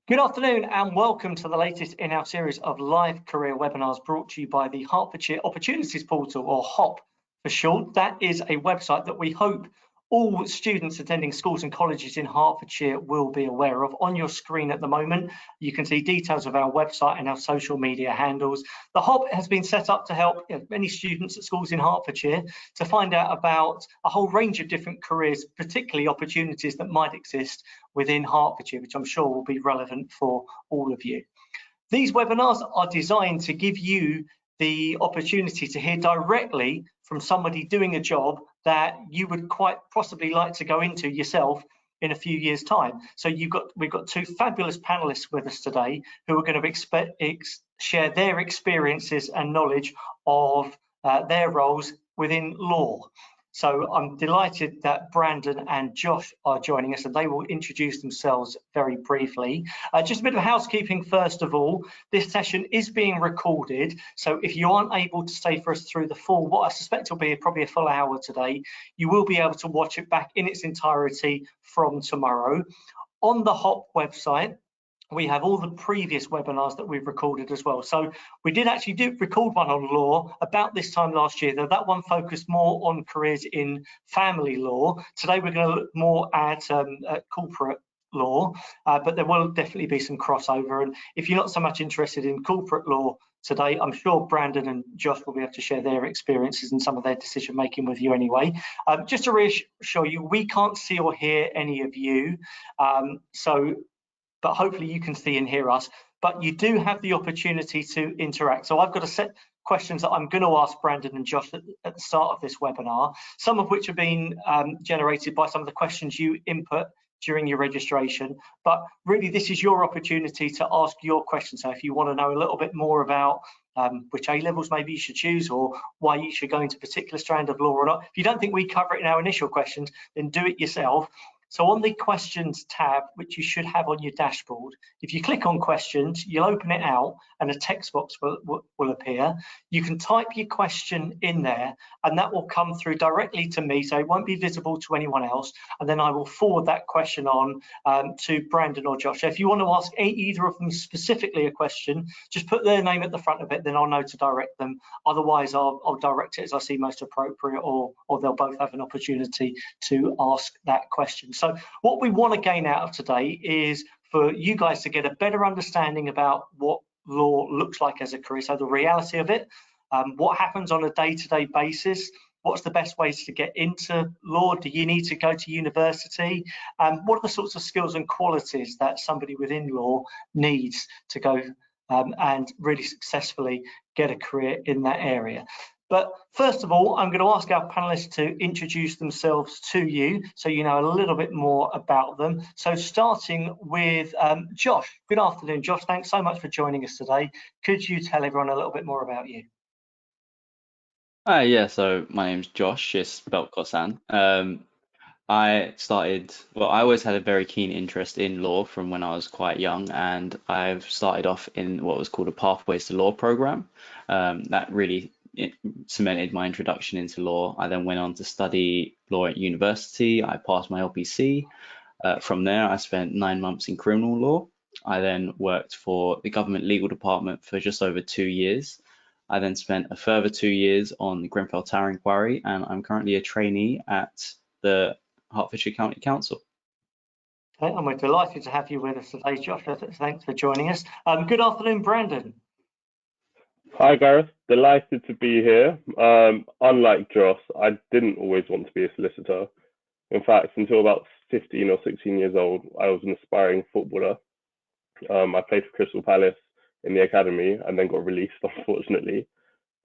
Good afternoon and welcome to the latest in our series of live career webinars brought to you by the Hertfordshire Opportunities Portal, or HOP for short. That is a website that we hope all students attending schools and colleges in Hertfordshire will be aware of. On your screen at the moment, you can see details of our website and our social media handles. The HOP has been set up to help many students at schools in Hertfordshire to find out about a whole range of different careers, particularly opportunities that might exist within Hertfordshire, which I'm sure will be relevant for all of you. These webinars are designed to give you the opportunity to hear directly from somebody doing a job that you would quite possibly like to go into yourself in a few years' time. So we've got two fabulous panelists with us today who are going to share their experiences and knowledge of their roles within law. So I'm delighted that Brandon and Josh are joining us, and they will introduce themselves very briefly. Just a bit of housekeeping first of all. This session is being recorded, so if you aren't able to stay for us through the full, what I suspect will be probably a full hour today, you will be able to watch it back in its entirety from tomorrow. On the HOP website, we have all the previous webinars that we've recorded as well. So we did actually record one on law about this time last year, though that one focused more on careers in family law. Today we're going to look more at corporate law, but there will definitely be some crossover. And if you're not so much interested in corporate law today, I'm sure Brandon and Josh will be able to share their experiences and some of their decision making with you anyway. Just to reassure you, we can't see or hear any of you. But hopefully you can see and hear us, but you do have the opportunity to interact. So I've got a set questions that I'm going to ask Brandon and Josh at the start of this webinar, some of which have been generated by some of the questions you input during your registration. But really, this is your opportunity to ask your questions. So if you want to know a little bit more about which A-levels maybe you should choose, or why you should go into a particular strand of law or not, if you don't think we cover it in our initial questions, then do it yourself. So on the questions tab, which you should have on your dashboard, if you click on questions, you'll open it out and a text box will appear. You can type your question in there and that will come through directly to me, so it won't be visible to anyone else. And then I will forward that question on to Brandon or Josh. So if you want to ask either of them specifically a question, just put their name at the front of it, then I'll know to direct them. Otherwise, I'll direct it as I see most appropriate, or they'll both have an opportunity to ask that question. So what we want to gain out of today is for you guys to get a better understanding about what law looks like as a career, so the reality of it, what happens on a day-to-day basis, what's the best ways to get into law, do you need to go to university, what are the sorts of skills and qualities that somebody within law needs to go and really successfully get a career in that area. But first of all, I'm going to ask our panelists to introduce themselves to you so you know a little bit more about them. So starting with Josh. Good afternoon, Josh. Thanks so much for joining us today. Could you tell everyone a little bit more about you? Yeah, so my name's Josh, it's spelt Kosan. I always had a very keen interest in law from when I was quite young, and I've started off in what was called a Pathways to Law program. That really cemented my introduction into law. I then went on to study law at university. I passed my LPC. From there, I spent 9 months in criminal law. I then worked for the government legal department for just over 2 years. I then spent a further 2 years on the Grenfell Tower Inquiry, and I'm currently a trainee at the Hertfordshire County Council. Okay, and we're delighted to have you with us today, Josh. Thanks for joining us. Good afternoon, Brandon. Hi, Gareth. Delighted to be here. Unlike Josh, I didn't always want to be a solicitor. In fact, until about 15 or 16 years old, I was an aspiring footballer. I played for Crystal Palace in the academy and then got released, unfortunately.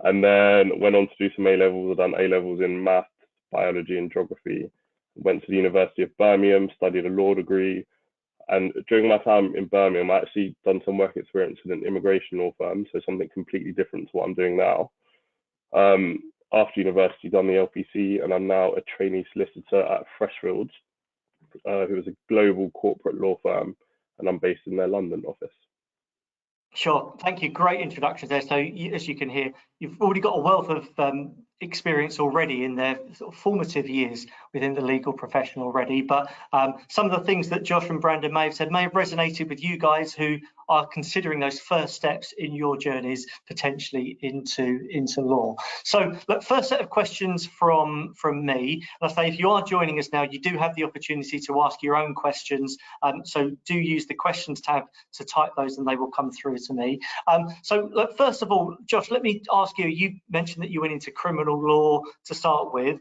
And then went on to do some A-levels. I've done A-levels in maths, biology and geography. Went to the University of Birmingham, studied a law degree. And during my time in Birmingham, I actually done some work experience in an immigration law firm, so something completely different to what I'm doing now. After university, done the LPC, and I'm now a trainee solicitor at Freshfields, who is a global corporate law firm, and I'm based in their London office. Sure, thank you. Great introduction there. So as you can hear, you've already got a wealth of experience already in their sort of formative years within the legal profession already. But some of the things that Josh and Brandon may have said may have resonated with you guys who are considering those first steps in your journeys potentially into law. So look, first set of questions from me. And I say, if you are joining us now, you do have the opportunity to ask your own questions. So do use the questions tab to type those and they will come through to me. So look, first of all, Josh, let me ask you, you mentioned that you went into criminal law to start with.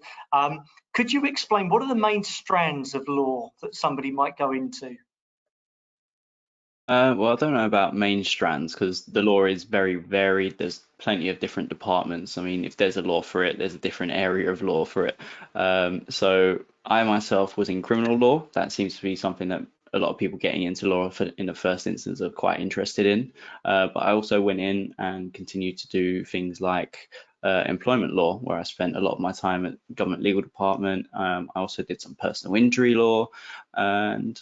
Could you explain what are the main strands of law that somebody might go into? Well, I don't know about main strands because the law is very varied. There's plenty of different departments. I mean, if there's a law for it, there's a different area of law for it. So I myself was in criminal law. That seems to be something that a lot of people getting into law in the first instance are quite interested in. But I also went in and continued to do things like employment law, where I spent a lot of my time at the government legal department. I also did some personal injury law, and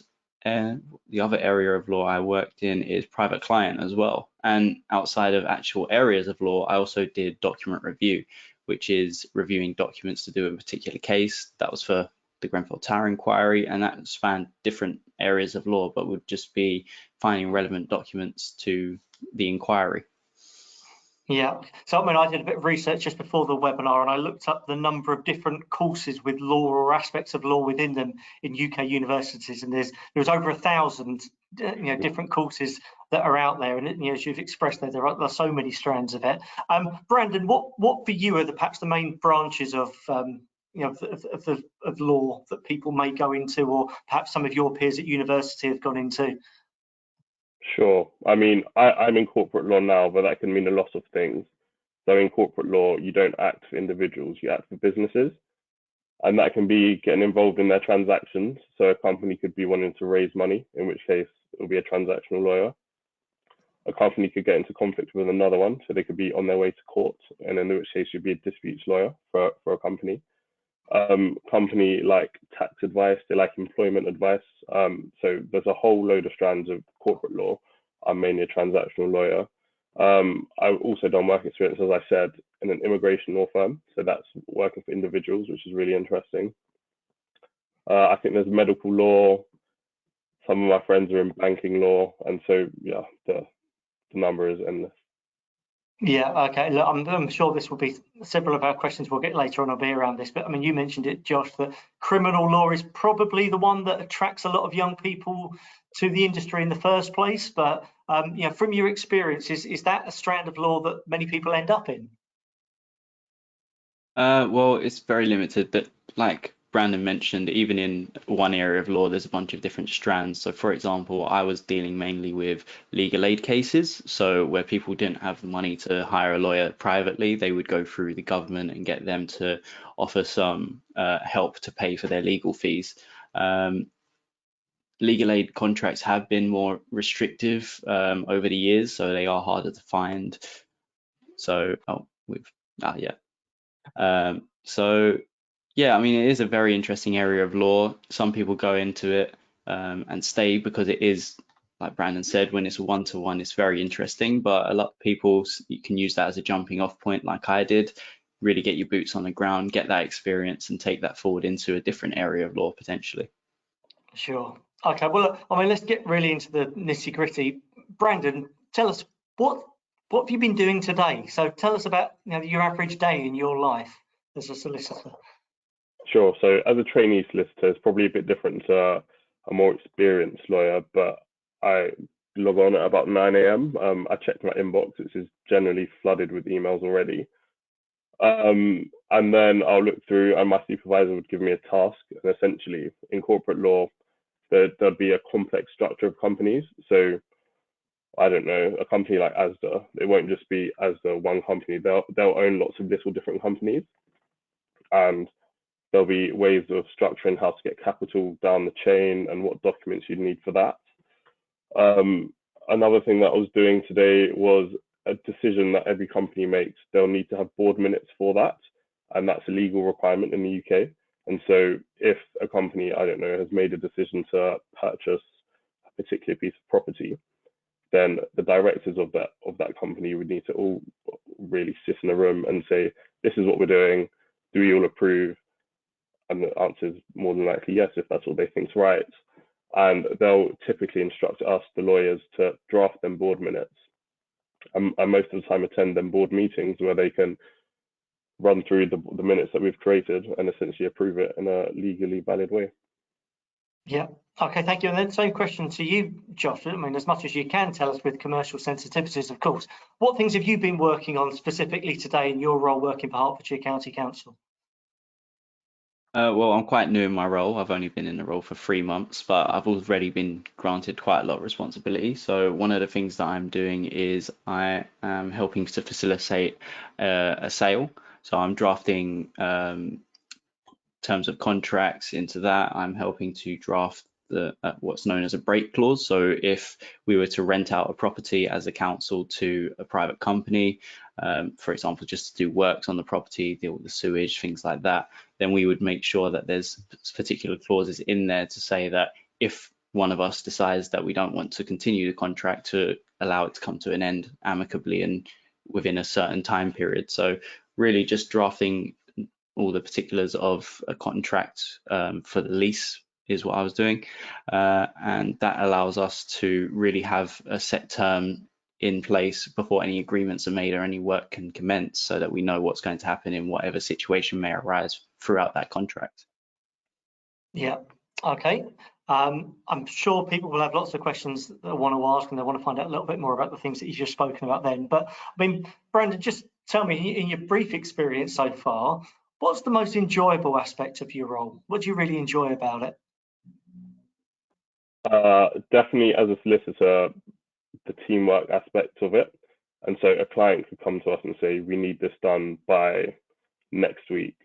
the other area of law I worked in is private client as well. And outside of actual areas of law, I also did document review, which is reviewing documents to do a particular case. That was for the Grenfell Tower inquiry, and that spanned different areas of law, but would just be finding relevant documents to the inquiry. Yeah, so I mean, I did a bit of research just before the webinar and I looked up the number of different courses with law or aspects of law within them in UK universities, and there's over 1,000 different courses that are out there, and as you've expressed there are so many strands of it. Brandon, what for you are perhaps the main branches of of law that people may go into, or perhaps some of your peers at university have gone into? Sure. I mean, I'm in corporate law now, but that can mean a lot of things. So in corporate law, you don't act for individuals, you act for businesses. And that can be getting involved in their transactions. So a company could be wanting to raise money, in which case it will be a transactional lawyer. A company could get into conflict with another one, so they could be on their way to court, and in which case you'd be a disputes lawyer for a company. Company like tax advice, they like employment advice. So there's a whole load of strands of corporate law. I'm mainly a transactional lawyer. I've also done work experience, as I said, in an immigration law firm. So that's working for individuals, which is really interesting. I think there's medical law. Some of my friends are in banking law. And so, yeah, the number is endless. Yeah, okay. Look, I'm sure this will be several of our questions we'll get later on will be around this, but I mean, you mentioned it, Josh, that criminal law is probably the one that attracts a lot of young people to the industry in the first place. But from your experience, is that a strand of law that many people end up in? Well, it's very limited. That, like Brandon mentioned, even in one area of law, there's a bunch of different strands. So, for example, I was dealing mainly with legal aid cases. So, where people didn't have the money to hire a lawyer privately, they would go through the government and get them to offer some help to pay for their legal fees. Legal aid contracts have been more restrictive over the years, so they are harder to find. So, yeah, I mean, it is a very interesting area of law. Some people go into it and stay because it is, like Brandon said, when it's a one-to-one, it's very interesting. But a lot of people, you can use that as a jumping off point, like I did, really get your boots on the ground, get that experience and take that forward into a different area of law potentially. Sure. Okay, well, I mean, let's get really into the nitty gritty. Brandon, tell us what have you been doing today? So tell us about your average day in your life as a solicitor. Sure. So as a trainee solicitor, it's probably a bit different to a more experienced lawyer, but I log on at about 9 a.m. I check my inbox, which is generally flooded with emails already. And then I'll look through, and my supervisor would give me a task. And essentially, in corporate law, there'd be a complex structure of companies. So I don't know, a company like Asda, it won't just be Asda one company. They'll own lots of little different companies, and there'll be ways of structuring how to get capital down the chain and what documents you'd need for that. Another thing that I was doing today was a decision that every company makes. They'll need to have board minutes for that, and that's a legal requirement in the UK. And so if a company, I don't know, has made a decision to purchase a particular piece of property, then the directors of that company would need to all really sit in a room and say, this is what we're doing. Do we all approve? And the answer is more than likely yes, if that's what they think is right. And they'll typically instruct us, the lawyers, to draft them board minutes. And most of the time attend them board meetings where they can run through the minutes that we've created and essentially approve it in a legally valid way. Yeah. Okay, thank you. And then same question to you, Josh. I mean, as much as you can tell us with commercial sensitivities, of course. What things have you been working on specifically today in your role working for Hertfordshire County Council? Well, I'm quite new in my role. I've only been in the role for 3 months, but I've already been granted quite a lot of responsibility. So one of the things that I'm doing is I am helping to facilitate a sale. So I'm drafting terms of contracts into that. I'm helping to draft the what's known as a break clause. So if we were to rent out a property as a council to a private company, for example, just to do works on the property, deal with the sewage, things like that, then we would make sure that there's particular clauses in there to say that if one of us decides that we don't want to continue the contract, to allow it to come to an end amicably and within a certain time period. So really just drafting all the particulars of a contract for the lease is what I was doing, and that allows us to really have a set term in place before any agreements are made or any work can commence, so that we know what's going to happen in whatever situation may arise throughout that contract. Yeah. Okay. I'm sure people will have lots of questions that they want to ask, and they want to find out a little bit more about the things that you've just spoken about then. But I mean, Brandon, just tell me, in your brief experience so far, what's the most enjoyable aspect of your role? What do you really enjoy about it? Definitely as a solicitor, the teamwork aspect of it. And so a client could come to us and say, we need this done by next week.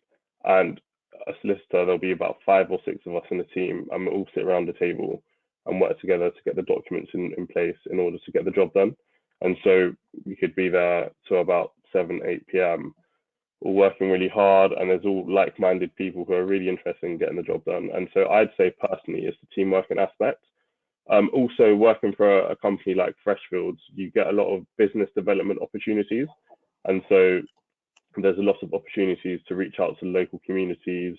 And a solicitor, there'll be about 5 or 6 of us in the team, and we'll all sit around the table and work together to get the documents in place in order to get the job done. And so we could be there till about 7, 8 p.m. all working really hard, and there's all like-minded people who are really interested in getting the job done. And so I'd say personally it's the team working aspect. Also working for a company like Freshfields, you get a lot of business development opportunities. And so there's a lot of opportunities to reach out to local communities,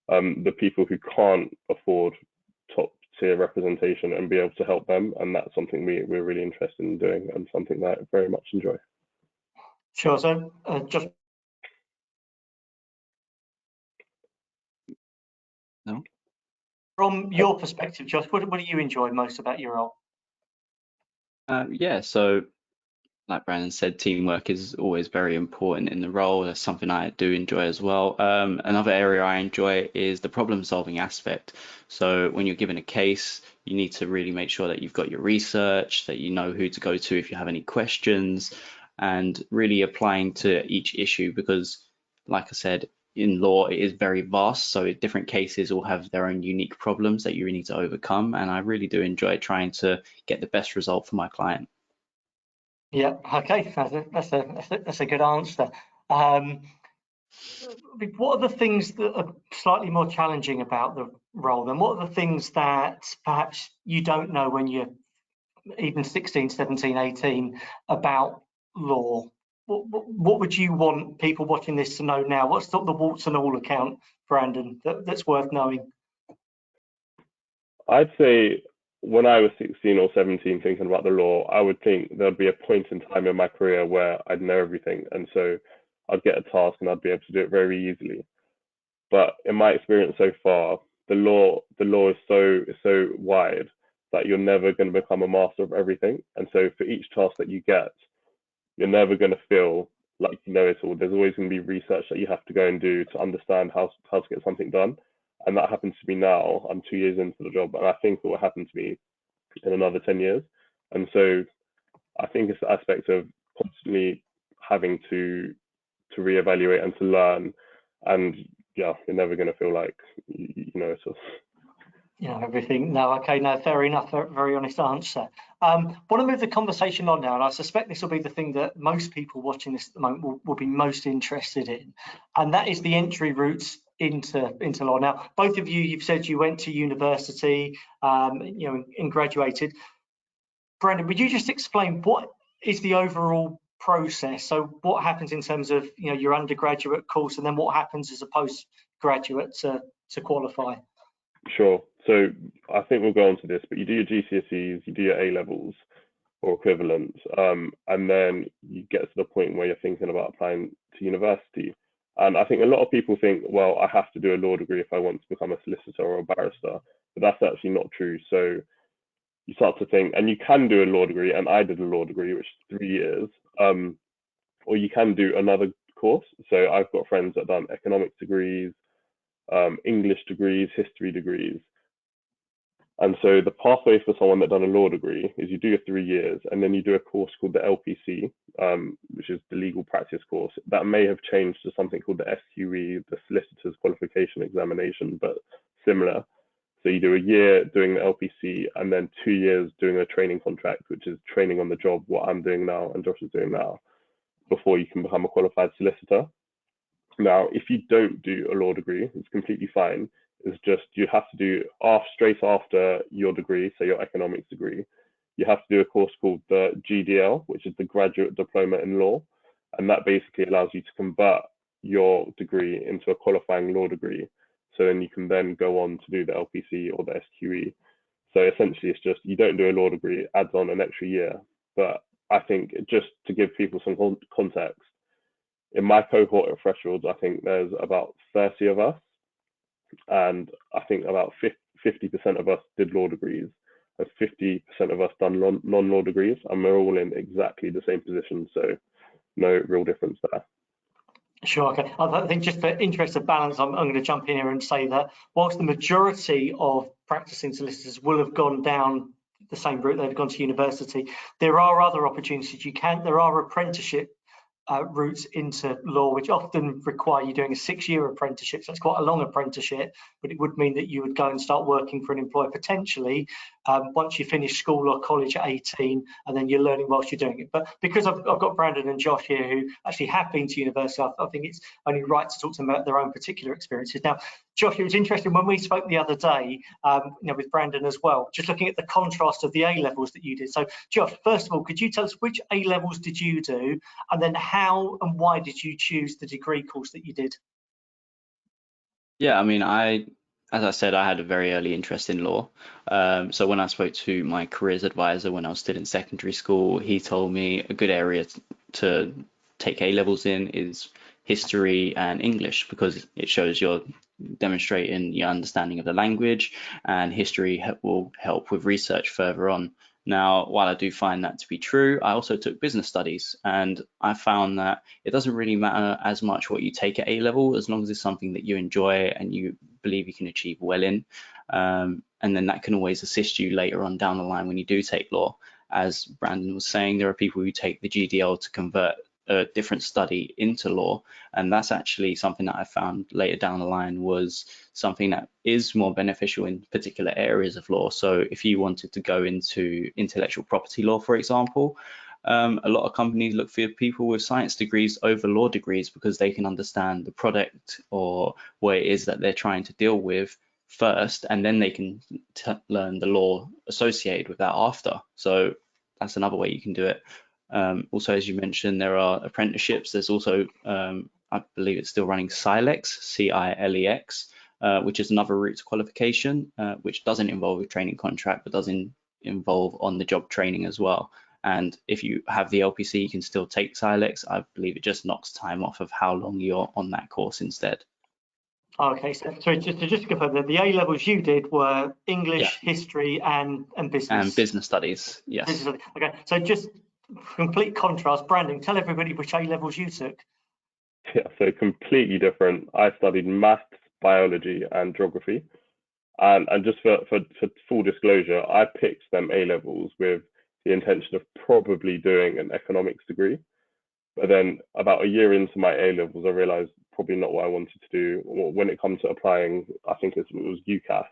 the people who can't afford top tier representation, and be able to help them. And that's something we're really interested in doing, and something that I very much enjoy. Sure. So just No? from your perspective, Josh, what do you enjoy most about your role? Yeah, so like Brandon said, teamwork is always very important in the role. That's something I do enjoy as well. Another area I enjoy is the problem solving aspect. So when you're given a case, you need to really make sure that you've got your research, that you know who to go to if you have any questions, and really applying to each issue, because like I said, in law, it is very vast. So different cases will have their own unique problems that you need to overcome. And I really do enjoy trying to get the best result for my client. Yeah, okay, that's a good answer. What are the things that are slightly more challenging about the role then? What are the things that perhaps you don't know when you're even 16, 17, 18 about law? What would you want people watching this to know now? What's the warts and all account, Brandon, that's worth knowing? I'd say when I was 16 or 17 thinking about the law, I would think there'd be a point in time in my career where I'd know everything. And so I'd get a task and I'd be able to do it very easily. But in my experience so far, the law is so wide that you're never going to become a master of everything. And so for each task that you get, you're never going to feel like you know it all. There's always going to be research that you have to go and do to understand how to get something done. And that happens to me now. I'm 2 years into the job, and I think it will happen to me in another 10 years. And so I think it's the aspect of constantly having to reevaluate and to learn. And yeah, you're never going to feel like you know it all. Yeah, everything. No, okay, no, fair enough. Very honest answer. Want to move the conversation on now, and I suspect this will be the thing that most people watching this at the moment will be most interested in, and that is the entry routes into law. Now, both of you, you've said you went to university, and graduated. Brandon, would you just explain what is the overall process? So what happens in terms of your undergraduate course, and then what happens as a postgraduate to qualify? Sure. So I think we'll go on to this, but you do your GCSEs, you do your A levels or equivalents, and then you get to the point where you're thinking about applying to university. And I think a lot of people think, well, I have to do a law degree if I want to become a solicitor or a barrister, but that's actually not true. So you start to think, and you can do a law degree, and I did a law degree, which is 3 years, or you can do another course. So I've got friends that have done economics degrees, English degrees, history degrees. And so the pathway for someone that done a law degree is you do your 3 years, and then you do a course called the LPC, which is the legal practice course. That may have changed to something called the SQE, the Solicitor's Qualification Examination, but similar. So you do a year doing the LPC, and then 2 years doing a training contract, which is training on the job, what I'm doing now and Josh is doing now, before you can become a qualified solicitor. Now, if you don't do a law degree, it's completely fine. It's just you have to do straight after your degree, so your economics degree, you have to do a course called the GDL, which is the Graduate Diploma in Law, and that basically allows you to convert your degree into a qualifying law degree. So then you can then go on to do the LPC or the SQE. So essentially, it's just you don't do a law degree, it adds on an extra year. But I think just to give people some context, in my cohort at Freshfields, I think there's about 30 of us, and I think about 50% of us did law degrees, and 50% of us done non-law degrees, and we're all in exactly the same position, so no real difference there. Sure, okay. I think just for interest of balance, I'm going to jump in here and say that whilst the majority of practicing solicitors will have gone down the same route, they've gone to university, there are other opportunities. There are apprenticeship routes into law, which often require you doing a 6-year apprenticeship. So it's quite a long apprenticeship, but it would mean that you would go and start working for an employer potentially once you finish school or college at 18, and then you're learning whilst you're doing it. But because I've got Brandon and Josh here who actually have been to university, I think it's only right to talk to them about their own particular experiences. Now, Josh, it was interesting when we spoke the other day, with Brandon as well, just looking at the contrast of the A levels that you did. So, Josh, first of all, could you tell us which A levels did you do, and then how and why did you choose the degree course that you did? Yeah, I mean, as I said, I had a very early interest in law. So when I spoke to my careers advisor when I was still in secondary school, he told me a good area to take A levels in is history and English, because it shows you're demonstrating your understanding of the language, and history will help with research further on. Now, while I do find that to be true, I also took business studies, and I found that it doesn't really matter as much what you take at A level, as long as it's something that you enjoy and you believe you can achieve well in. And then that can always assist you later on down the line when you do take law. As Brandon was saying, there are people who take the GDL to convert a different study into law, and that's actually something that I found later down the line was something that is more beneficial in particular areas of law. So if you wanted to go into intellectual property law, for example, a lot of companies look for people with science degrees over law degrees, because they can understand the product or what it is that they're trying to deal with first, and then they can learn the law associated with that after. So that's another way you can do it. Also, as you mentioned, there are apprenticeships. There's also, I believe it's still running CILEX, C-I-L-E-X, which is another route to qualification, which doesn't involve a training contract, but does involve on-the-job training as well. And if you have the LPC, you can still take CILEX. I believe it just knocks time off of how long you're on that course instead. Okay, so just to confirm that the A levels you did were English, history, and business. And business studies, yes. Business studies. Okay, so just complete contrast. Brandon, tell everybody which A levels you took. Yeah, so completely different. I studied maths, biology, and geography. And just for full disclosure, I picked them A levels with the intention of probably doing an economics degree. But then about a year into my A levels, I realized probably not what I wanted to do. When it comes to applying, I think it was UCAS,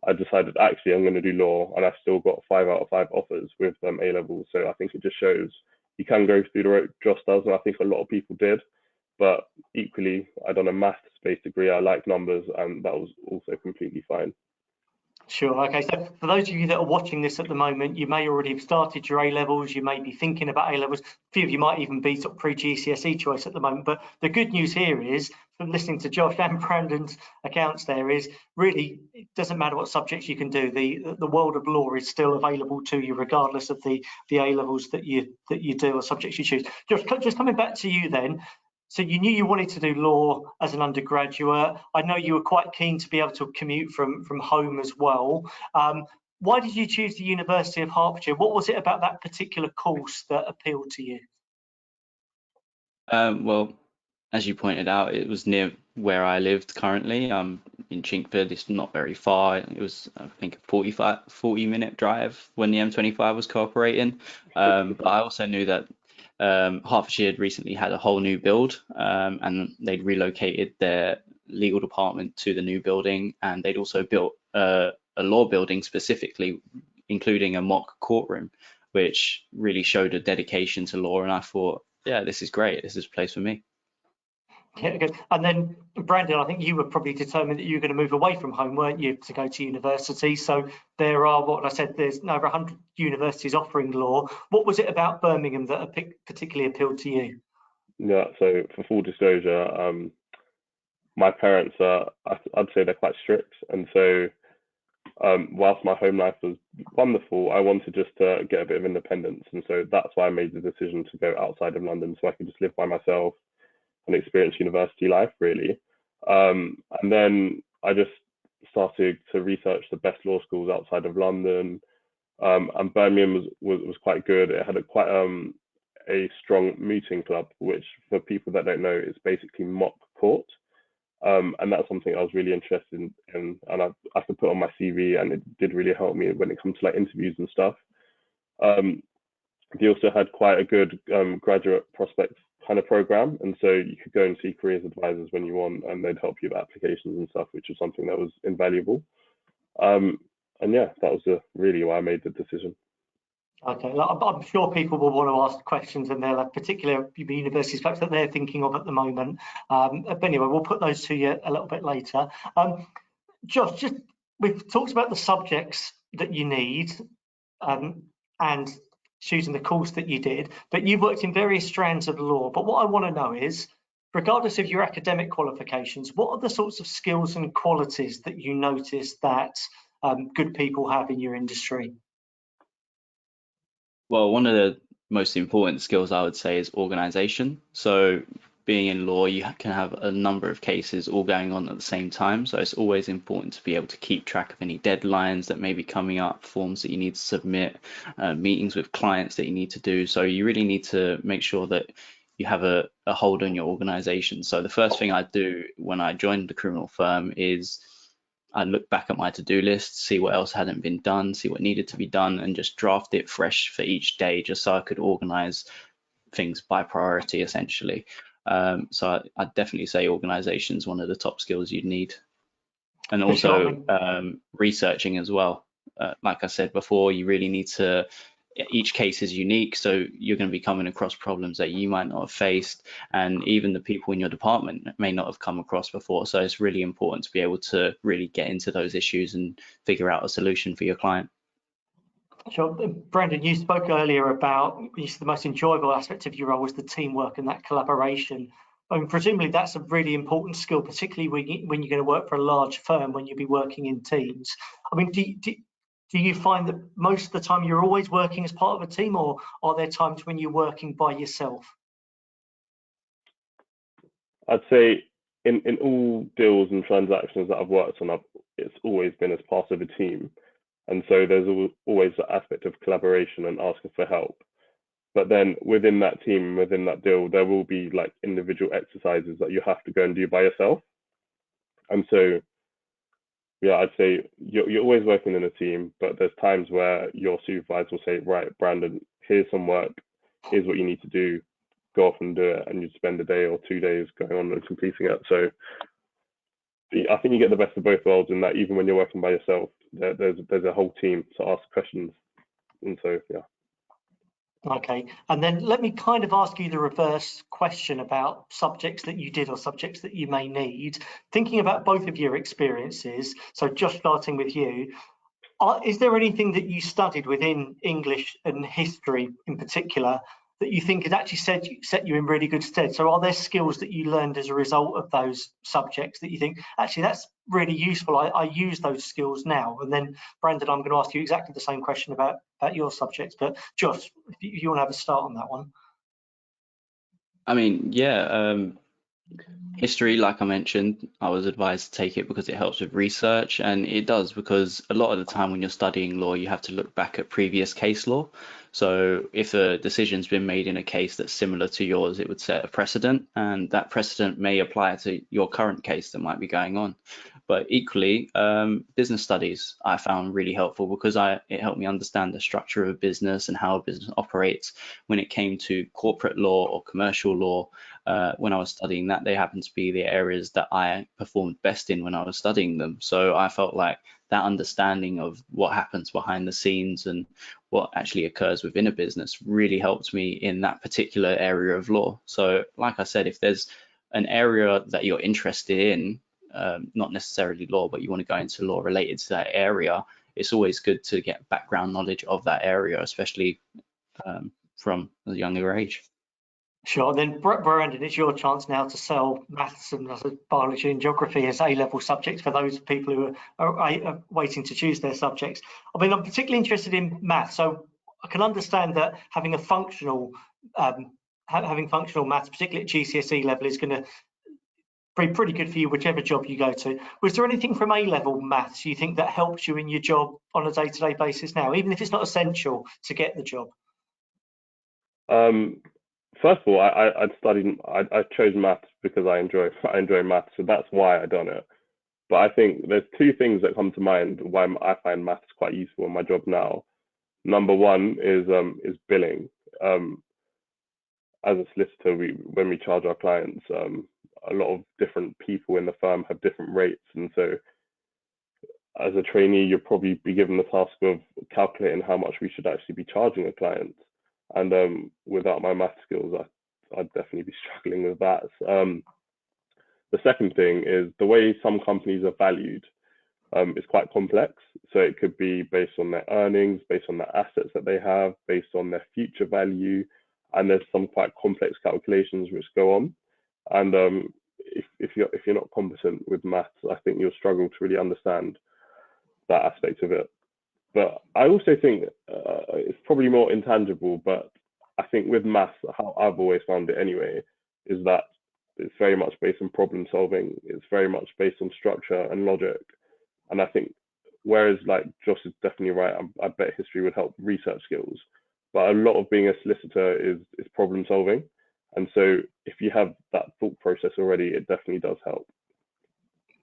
I decided actually I'm going to do law, and I've still got 5 out of 5 offers with A levels. So I think it just shows you can go through the route Josh does, and I think a lot of people did. But equally, I done a maths-based degree. I like numbers, and that was also completely fine. Sure. Okay. So for those of you that are watching this at the moment, you may already have started your A levels. You may be thinking about A levels. A few of you might even be sort of pre-GCSE choice at the moment. But the good news here is, from listening to Josh and Brandon's accounts, there is really, it doesn't matter what subjects you can do. The world of law is still available to you, regardless of the A levels that you do or subjects you choose. Josh, just coming back to you then. So you knew you wanted to do law as an undergraduate. I know you were quite keen to be able to commute from home as well. Why did you choose the University of Hertfordshire? What was it about that particular course that appealed to you? Well, as you pointed out, it was near where I lived currently. I'm in Chinkford. It's not very far. It was, I think, a 40-minute drive when the M25 was cooperating. But I also knew that Hertfordshire had recently had a whole new build, and they'd relocated their legal department to the new building, and they'd also built a law building specifically, including a mock courtroom, which really showed a dedication to law. And I thought, yeah, this is great. This is a place for me. Yeah, good. And then, Brandon, I think you were probably determined that you were going to move away from home, weren't you, to go to university? So there are, what I said, there's over 100 universities offering law. What was it about Birmingham that particularly appealed to you? Yeah, so for full disclosure, my parents are, I'd say they're quite strict. And so whilst my home life was wonderful, I wanted just to get a bit of independence. And so that's why I made the decision to go outside of London so I could just live by myself and experience university life, really. And then I just started to research the best law schools outside of London. And Birmingham was quite good. It had quite a strong mooting club, which for people that don't know, is basically mock court. And that's something I was really interested in, and I could put on my CV, and it did really help me when it comes to like interviews and stuff. They also had quite a good graduate prospects kind of program, and so you could go and see careers advisors when you want, and they'd help you with applications and stuff, which was something that was invaluable. And yeah, that was really why I made the decision. Okay, I'm sure people will want to ask questions, and they'll have particular universities perhaps that they're thinking of at the moment. But anyway, we'll put those to you a little bit later. Josh, we've talked about the subjects that you need and choosing the course that you did, but you've worked in various strands of law. But what I want to know is, regardless of your academic qualifications, what are the sorts of skills and qualities that you notice that good people have in your industry? Well, one of the most important skills I would say is organization. So being in law, you can have a number of cases all going on at the same time. So it's always important to be able to keep track of any deadlines that may be coming up, forms that you need to submit, meetings with clients that you need to do. So you really need to make sure that you have a hold on your organization. So the first thing I do when I joined the criminal firm is I look back at my to-do list, see what else hadn't been done, see what needed to be done, and just draft it fresh for each day, just so I could organize things by priority, essentially. So I'd definitely say organization is one of the top skills you'd need. And also researching as well. Like I said before, you really need to, each case is unique, so you're going to be coming across problems that you might not have faced, and even the people in your department may not have come across before. So it's really important to be able to really get into those issues and figure out a solution for your client. Sure. Brandon, you spoke earlier about the most enjoyable aspect of your role was the teamwork and that collaboration. I mean, presumably that's a really important skill, particularly when you're going to work for a large firm, when you'll be working in teams. I mean, do you find that most of the time you're always working as part of a team, or are there times when you're working by yourself? I'd say in all deals and transactions that I've worked on, it's always been as part of a team. And so there's always the aspect of collaboration and asking for help. But then within that team, within that deal, there will be like individual exercises that you have to go and do by yourself. And so, yeah, I'd say you're always working in a team, but there's times where your supervisor will say, right, Brandon, here's some work, here's what you need to do, go off and do it. And you spend a day or 2 days going on and completing it. So I think you get the best of both worlds in that even when you're working by yourself, there's a whole team to ask questions. And so, yeah. Okay, and then let me kind of ask you the reverse question about subjects that you did or subjects that you may need. Thinking about both of your experiences, so just starting with you, Is there anything that you studied within English and history in particular that you think has actually set you in really good stead? So are there skills that you learned as a result of those subjects that you think, actually, that's really useful, I use those skills now? And then, Brandon, I'm going to ask you exactly the same question about your subjects, but Josh, if you want to have a start on that one. I mean, yeah, history, like I mentioned, I was advised to take it because it helps with research, and it does, because a lot of the time when you're studying law, you have to look back at previous case law. So if a decision's been made in a case that's similar to yours, it would set a precedent, and that precedent may apply to your current case that might be going on. But equally, business studies I found really helpful because it helped me understand the structure of a business and how a business operates. When it came to corporate law or commercial law, when I was studying that, they happened to be the areas that I performed best in when I was studying them. So I felt like that understanding of what happens behind the scenes and what actually occurs within a business really helped me in that particular area of law. So like I said, if there's an area that you're interested in, not necessarily law, but you want to go into law related to that area, it's always good to get background knowledge of that area, especially from a younger age. Sure. Then, Brandon, it's your chance now to sell maths and biology and geography as A-level subjects for those people who are waiting to choose their subjects. I mean, I'm particularly interested in maths, so I can understand that having a functional maths, particularly at GCSE level, is going to be pretty good for you whichever job you go to. Was there anything from A-level maths you think that helps you in your job on a day-to-day basis now, even if it's not essential to get the job? First of all, I chose maths because I enjoy maths, so that's why I done it. But I think there's two things that come to mind why I find maths quite useful in my job now. Number one is billing. As a solicitor, when we charge our clients, a lot of different people in the firm have different rates, and so as a trainee, you'll probably be given the task of calculating how much we should actually be charging a client. And without my math skills, I'd definitely be struggling with that. The second thing is the way some companies are valued is quite complex. So it could be based on their earnings, based on the assets that they have, based on their future value, and there's some quite complex calculations which go on. And if you're not competent with maths, I think you'll struggle to really understand that aspect of it. But I also think it's probably more intangible, but I think with maths, how I've always found it anyway, is that it's very much based on problem solving. It's very much based on structure and logic. And I think, whereas like Josh is definitely right, I bet history would help research skills. But a lot of being a solicitor is problem solving. And so if you have that thought process already, it definitely does help.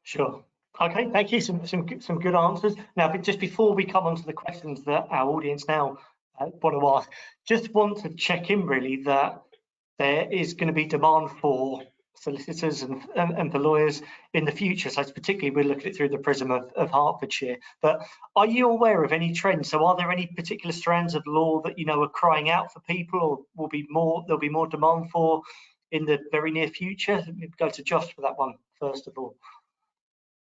Sure. Okay, thank you. Some good answers. Now, but just before we come on to the questions that our audience now want to ask, just want to check in really that there is going to be demand for solicitors and for lawyers in the future. So particularly we look at it through the prism of Hertfordshire. But are you aware of any trends? So are there any particular strands of law that you know are crying out for people, or there'll be more demand for in the very near future? We'll go to Josh for that one first of all.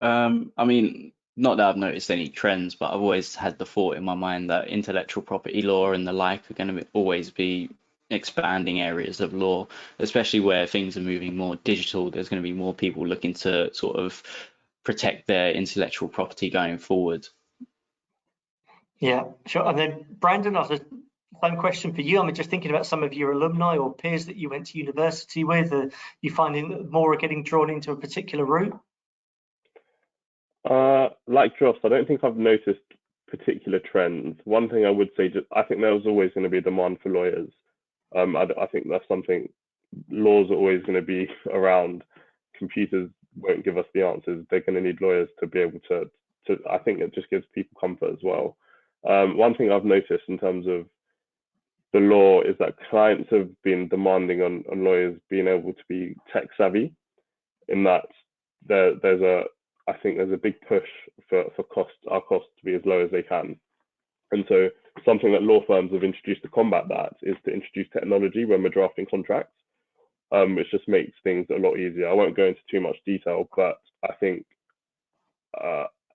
I mean, not that I've noticed any trends, but I've always had the thought in my mind that intellectual property law and the like are going to always be expanding areas of law, especially where things are moving more digital. There's going to be more people looking to sort of protect their intellectual property going forward. Yeah, sure. And then Brandon, I have the same question for you. I mean, just thinking about some of your alumni or peers that you went to university with, you finding that more are getting drawn into a particular route? Like Josh, I don't think I've noticed particular trends. One thing I would say, I think there was always going to be a demand for lawyers. I think that's something, laws are always going to be around. Computers won't give us the answers. They're going to need lawyers to be able to I think it just gives people comfort as well. One thing I've noticed in terms of the law is that clients have been demanding on lawyers being able to be tech savvy, in that I think there's a big push for our costs to be as low as they can. And so something that law firms have introduced to combat that is to introduce technology when we're drafting contracts, which just makes things a lot easier. I won't go into too much detail, but I think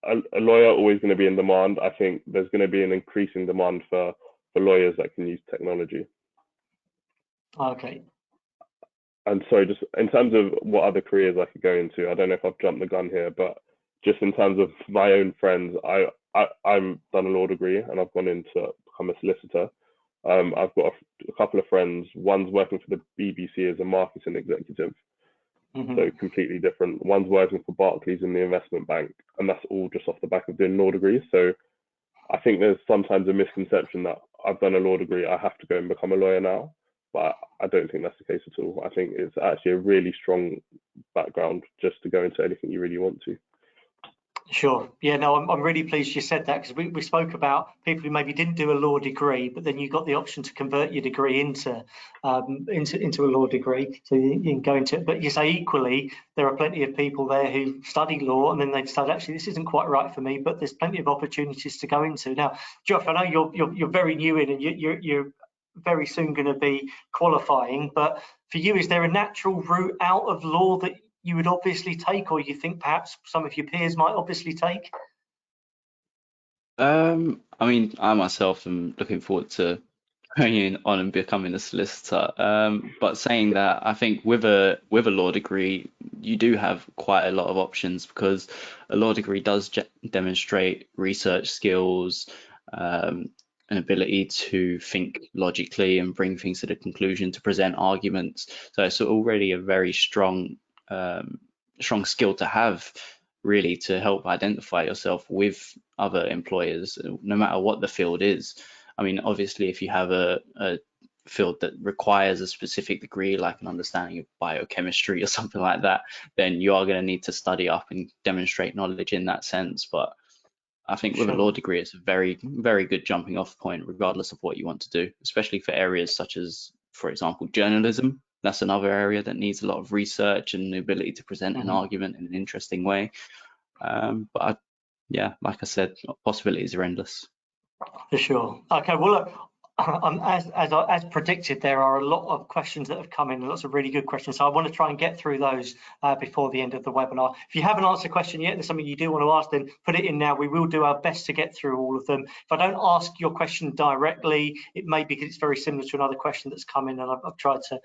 a lawyer always going to be in demand. I think there's going to be an increasing demand for lawyers that can use technology. Okay. And so just in terms of what other careers I could go into, I don't know if I've jumped the gun here, but just in terms of my own friends, I'm done a law degree and I've gone in to become a solicitor. I've got a couple of friends. One's working for the BBC as a marketing executive, so completely different. One's working for Barclays in the investment bank, and that's all just off the back of doing law degrees. So I think there's sometimes a misconception that I've done a law degree, I have to go and become a lawyer now, but I don't think that's the case at all. I think it's actually a really strong background just to go into anything you really want to. Sure. Yeah, no, I'm really pleased you said that, because we spoke about people who maybe didn't do a law degree, but then you got the option to convert your degree into a law degree, so you can go into it. But you say equally, there are plenty of people there who study law and then they decide, actually, this isn't quite right for me, but there's plenty of opportunities to go into. Now, Josh, I know you're very new in, and you're very soon going to be qualifying, but for you, is there a natural route out of law that you would obviously take, or you think perhaps some of your peers might obviously take? I mean, I myself am looking forward to going on and becoming a solicitor. But saying that, I think with a law degree, you do have quite a lot of options, because a law degree does demonstrate research skills, an ability to think logically and bring things to the conclusion, to present arguments. So it's already a very strong skill to have, really, to help identify yourself with other employers, no matter what the field is. I mean, obviously, if you have a field that requires a specific degree, like an understanding of biochemistry or something like that, then you are going to need to study up and demonstrate knowledge in that sense. But I think with a law degree, it's a very, very good jumping off point, regardless of what you want to do, especially for areas such as, for example, journalism. That's another area that needs a lot of research and the ability to present an argument in an interesting way. Yeah, like I said, possibilities are endless. For sure. Okay, well, look, as predicted, there are a lot of questions that have come in, lots of really good questions. So I want to try and get through those before the end of the webinar. If you haven't answered a question yet, there's something you do want to ask, then put it in now. We will do our best to get through all of them. If I don't ask your question directly, it may be because it's very similar to another question that's come in, and I've tried to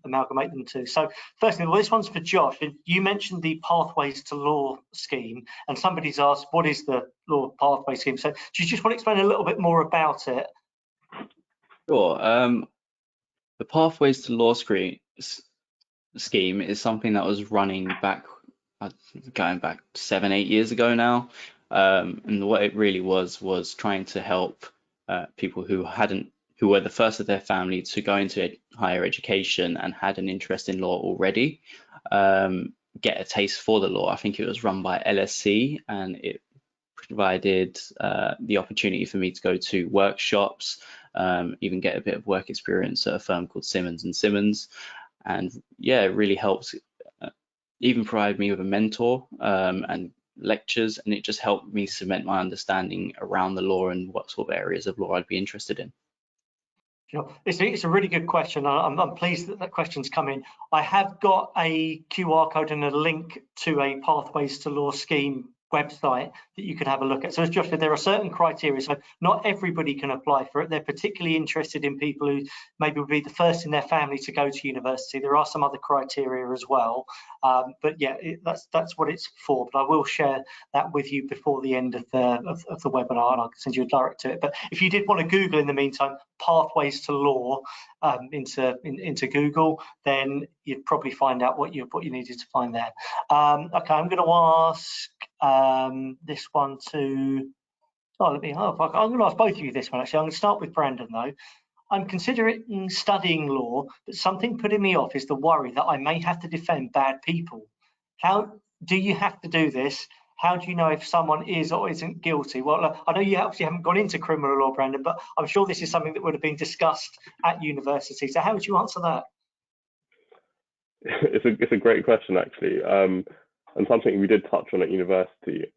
amalgamate them too. So firstly, well, this one's for Josh. You mentioned the Pathways to Law scheme, and somebody's asked, what is the Law Pathway scheme? So do you just want to explain a little bit more about it? Sure. The Pathways to Law scheme is something that was running back, going back 7-8 years ago now. And what it really was trying to help people who were the first of their family to go into higher education and had an interest in law already, get a taste for the law. I think it was run by LSC, and it provided the opportunity for me to go to workshops, even get a bit of work experience at a firm called Simmons & Simmons. And yeah, it really helps, even provide me with a mentor and lectures, and it just helped me cement my understanding around the law and what sort of areas of law I'd be interested in. Sure. It's a really good question. I'm pleased that question's come in. I have got a QR code and a link to a Pathways to Law scheme website that you can have a look at. So as Josh said, there are certain criteria, so not everybody can apply for it. They're particularly interested in people who maybe would be the first in their family to go to university. There are some other criteria as well, but yeah, that's what it's for. But I will share that with you before the end of the webinar, and I'll send you a direct to it. But if you did want to Google in the meantime, Pathways to Law into Google, then you'd probably find out what you needed to find there. Okay, I'm going to ask this one to, I'm going to ask both of you this one actually. I'm going to start with Brandon though. I'm considering studying law, but something putting me off is the worry that I may have to defend bad people. How do you have to do this? How do you know if someone is or isn't guilty? Well, I know you obviously haven't gone into criminal law, Brandon, but I'm sure this is something that would have been discussed at university. So how would you answer that? It's a great question actually, and something we did touch on at university.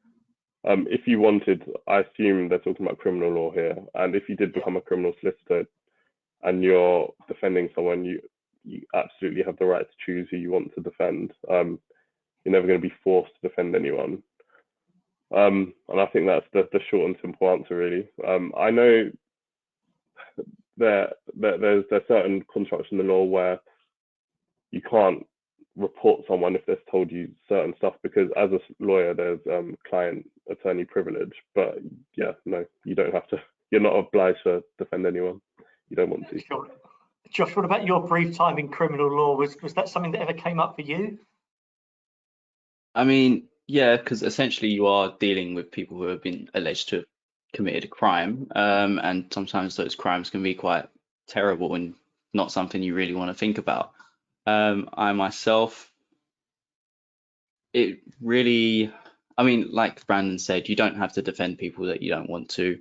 If you wanted, I assume they're talking about criminal law here, and if you did become a criminal solicitor and you're defending someone, you absolutely have the right to choose who you want to defend. You're never going to be forced to defend anyone. And I think that's the short and simple answer, really. I know there's certain constructs in the law where you can't report someone if they've told you certain stuff, because as a lawyer there's client attorney privilege. But yeah, no, you don't have to. You're not obliged to defend anyone you don't want to. Sure. Josh, what about your brief time in criminal law? Was that something that ever came up for you? I mean, yeah, because essentially you are dealing with people who have been alleged to have committed a crime, and sometimes those crimes can be quite terrible and not something you really want to think about. I myself, it really, I mean, like Brandon said, you don't have to defend people that you don't want to.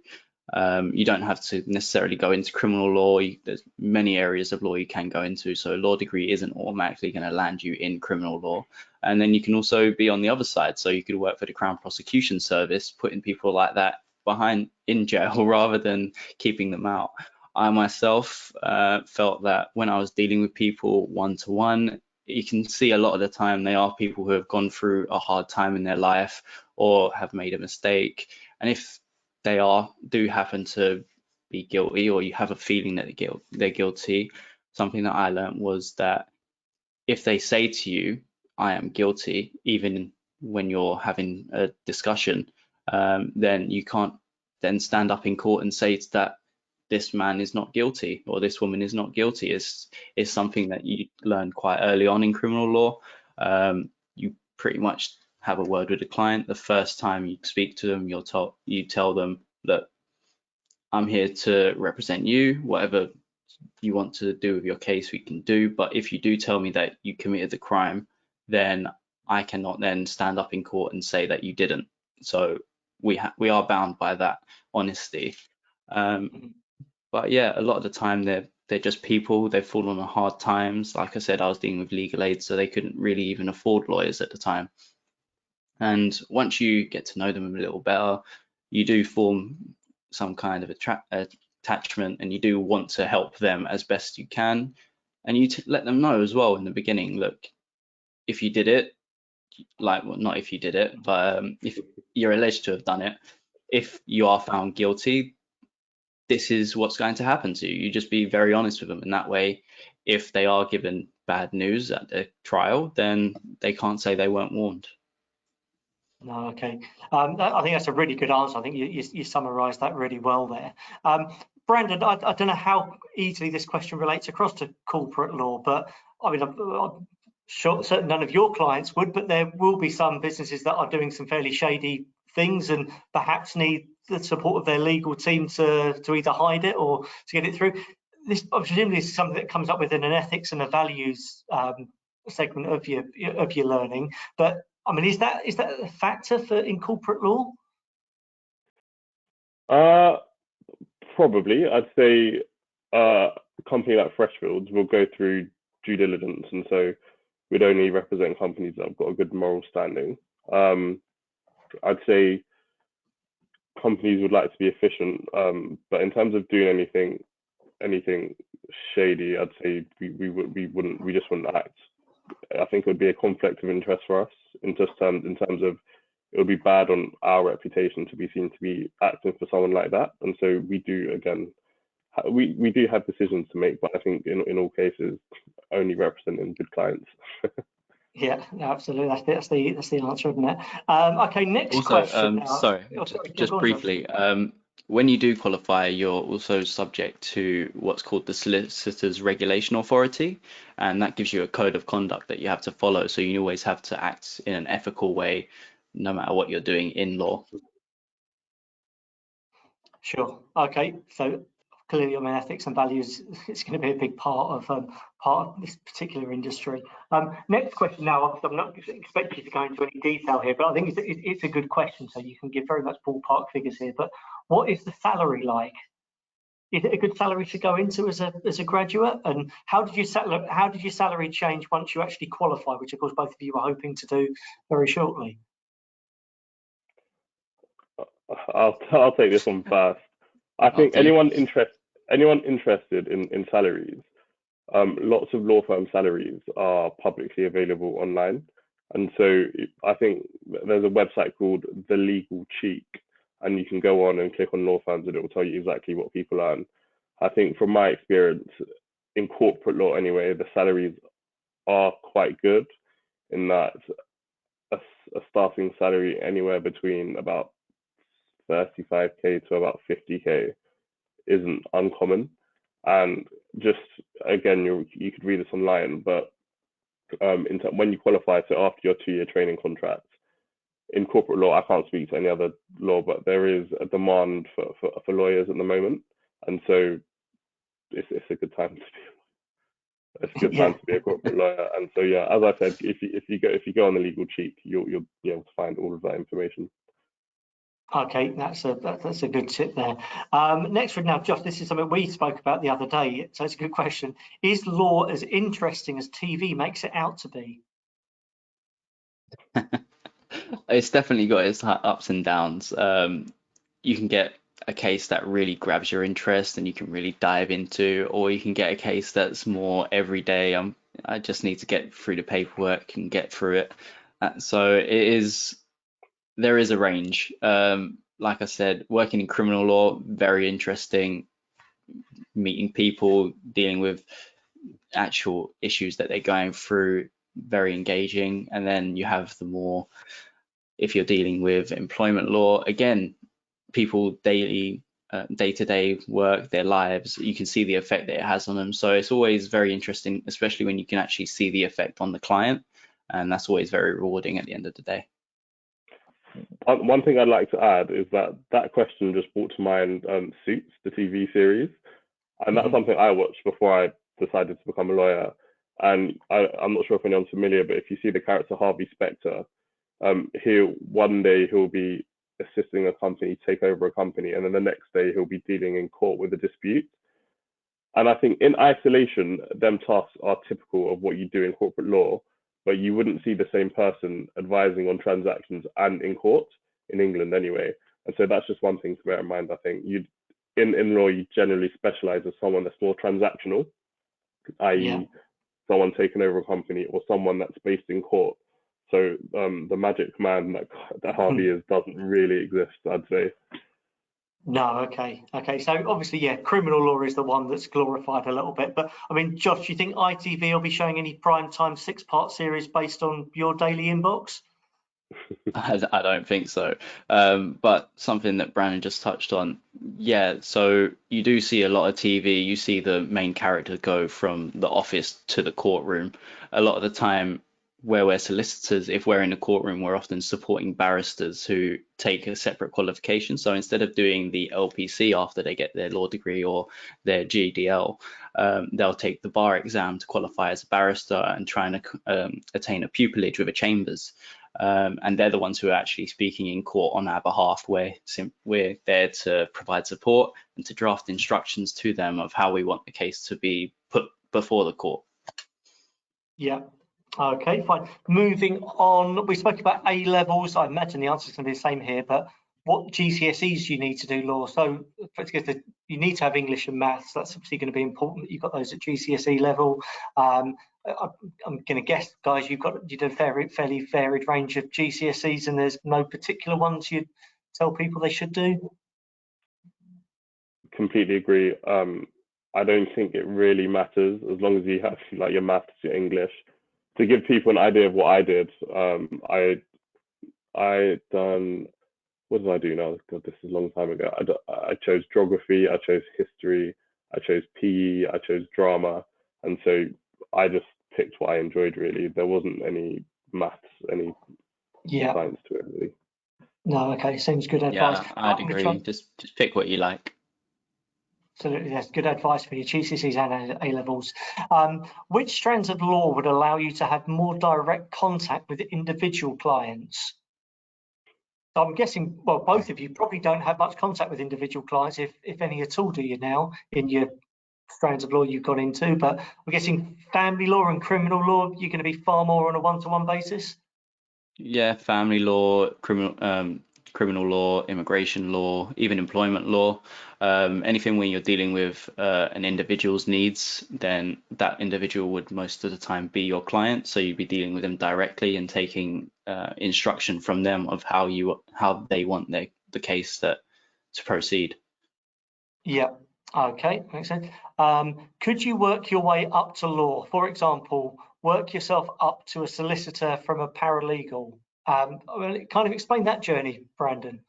You don't have to necessarily go into criminal law. There's many areas of law you can go into, so a law degree isn't automatically going to land you in criminal law. And then you can also be on the other side, so you could work for the Crown Prosecution Service, putting people like that behind in jail rather than keeping them out. I myself felt that when I was dealing with people one-to-one, you can see a lot of the time they are people who have gone through a hard time in their life or have made a mistake. And if they do happen to be guilty, or you have a feeling that they're guilty, something that I learned was that if they say to you, I am guilty, even when you're having a discussion, then you can't then stand up in court and say that this man is not guilty or this woman is not guilty. Is something that you learn quite early on in criminal law. You pretty much have a word with the client. The first time you speak to them, you tell them that I'm here to represent you. Whatever you want to do with your case, we can do. But if you do tell me that you committed the crime, then I cannot then stand up in court and say that you didn't. So we are bound by that honesty. But yeah, a lot of the time they're just people. They've fallen on hard times. Like I said, I was dealing with legal aid, so they couldn't really even afford lawyers at the time. And once you get to know them a little better, you do form some kind of attachment, and you do want to help them as best you can. And you let them know as well in the beginning, look, if you did it, like, well, not if you did it, but if you're alleged to have done it, if you are found guilty, this is what's going to happen to you. You just be very honest with them, and that way, if they are given bad news at the trial, then they can't say they weren't warned. No, okay. I think that's a really good answer. I think you summarised that really well there. Brandon, I don't know how easily this question relates across to corporate law, but I mean, I'm sure certain none of your clients would, but there will be some businesses that are doing some fairly shady things and perhaps need the support of their legal team to either hide it or to get it through. This presumably is something that comes up within an ethics and a values segment of your learning, but I mean, is that a factor in corporate law? Probably. I'd say a company like Freshfields will go through due diligence, and so we'd only represent companies that have got a good moral standing. I'd say companies would like to be efficient, but in terms of doing anything shady, I'd say we just wouldn't act. I think it would be a conflict of interest for us in terms of it would be bad on our reputation to be seen to be acting for someone like that. And so we do, again, we do have decisions to make, but I think in all cases only representing good clients. Yeah, absolutely. That's the answer, isn't it? Okay, next question. Now. Sorry, just briefly. When you do qualify, you're also subject to what's called the Solicitors Regulation Authority, and that gives you a code of conduct that you have to follow. So you always have to act in an ethical way, no matter what you're doing in law. Sure. Okay. So clearly, I mean, ethics and values is going to be a big part of this particular industry. Next question. Now, I'm not expecting you to go into any detail here, but I think it's a good question. So you can give very much ballpark figures here. But what is the salary like? Is it a good salary to go into as a graduate? And how did your salary change once you actually qualify, which of course both of you are hoping to do very shortly? I'll take this one first. I think anyone interested in salaries, lots of law firm salaries are publicly available online. And so I think there's a website called The Legal Cheek, and you can go on and click on law firms and it will tell you exactly what people earn. I think from my experience in corporate law anyway, the salaries are quite good in that a, a starting salary anywhere between about 35k to about 50k isn't uncommon. And just again, you could read this online, but when you qualify, so after your 2-year training contract in corporate law, I can't speak to any other law, but there is a demand for lawyers at the moment, and so it's a good time to be. It's a good time to be a corporate lawyer. And so yeah, as I said, if you go on the Legal Cheek, you'll be able to find all of that information. Okay, that's a good tip there. Next one now, Josh, this is something we spoke about the other day, so it's a good question. Is law as interesting as TV makes it out to be? It's definitely got its ups and downs. You can get a case that really grabs your interest and you can really dive into, or you can get a case that's more everyday. I just need to get through the paperwork and get through it. So there is a range. Like I said, working in criminal law, very interesting. Meeting people, dealing with actual issues that they're going through, very engaging. And then you have the more, if you're dealing with employment law, again, people daily, day-to-day work, their lives, you can see the effect that it has on them. So it's always very interesting, especially when you can actually see the effect on the client. And that's always very rewarding at the end of the day. One thing I'd like to add is that question just brought to mind Suits, the TV series. And that's something I watched before I decided to become a lawyer. And I'm not sure if anyone's familiar, but if you see the character Harvey Specter, one day he'll be assisting a company take over a company, and then the next day he'll be dealing in court with a dispute. And I think in isolation, them tasks are typical of what you do in corporate law, but you wouldn't see the same person advising on transactions and in court in England anyway. And so that's just one thing to bear in mind. I think in law, you generally specialize as someone that's more transactional, i.e. someone taking over a company or someone that's based in court. So the magic man that Harvey is doesn't really exist, I'd say. No, okay. So obviously, yeah, criminal law is the one that's glorified a little bit. But I mean, Josh, do you think ITV will be showing any primetime 6-part series based on your daily inbox? I don't think so. But something that Brandon just touched on, yeah, so you do see a lot of TV, you see the main character go from the office to the courtroom. A lot of the time, where we're solicitors, if we're in the courtroom, we're often supporting barristers who take a separate qualification. So instead of doing the LPC after they get their law degree or their GDL, they'll take the bar exam to qualify as a barrister and try and attain a pupillage with a chambers. And they're the ones who are actually speaking in court on our behalf. We're there to provide support and to draft instructions to them of how we want the case to be put before the court. Yeah. Okay, fine. Moving on, we spoke about A levels. I imagine the answer is going to be the same here, but what GCSEs do you need to do law? So you need to have English and maths. That's obviously going to be important that you've got those at GCSE level. I'm going to guess, guys, you did a fairly varied range of GCSEs, and there's no particular ones you'd tell people they should do? Completely agree. I don't think it really matters as long as you have like your maths, your English. To give people an idea of what I did, I done, what did I do now? God, this is a long time ago. I chose geography, I chose history, I chose PE, I chose drama, and so I just picked what I enjoyed really. There wasn't any maths, any science to it really. No, okay, seems good advice. Yeah, I'd agree. Just pick what you like. Absolutely, that's good advice for your GCSEs and A levels. Which strands of law would allow you to have more direct contact with individual clients? So I'm guessing, well, both of you probably don't have much contact with individual clients, if any at all, do you now, in your strands of law you've gone into? But I'm guessing family law and criminal law, you're going to be far more on a one-to-one basis? Yeah, family law, criminal, criminal law, immigration law, even employment law. Anything when you're dealing with an individual's needs, then that individual would most of the time be your client. So you'd be dealing with them directly and taking instruction from them of how they want the case to proceed. Yeah. Okay, makes sense. Could you work your way up to law? For example, work yourself up to a solicitor from a paralegal. Well, kind of explain that journey, Brandon.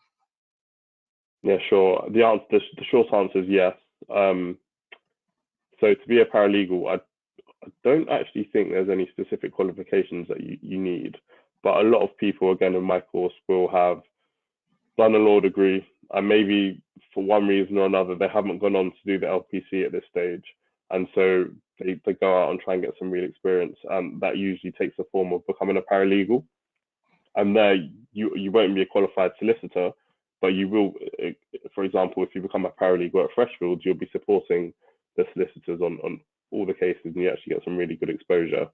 Yeah, sure. The short answer is yes. So to be a paralegal, I don't actually think there's any specific qualifications that you need, but a lot of people, again, in my course will have done a law degree, and maybe for one reason or another, they haven't gone on to do the LPC at this stage. And so they go out and try and get some real experience. And that usually takes the form of becoming a paralegal. And there you won't be a qualified solicitor, but you will, for example, if you become a paralegal at Freshfields, you'll be supporting the solicitors on all the cases, and you actually get some really good exposure.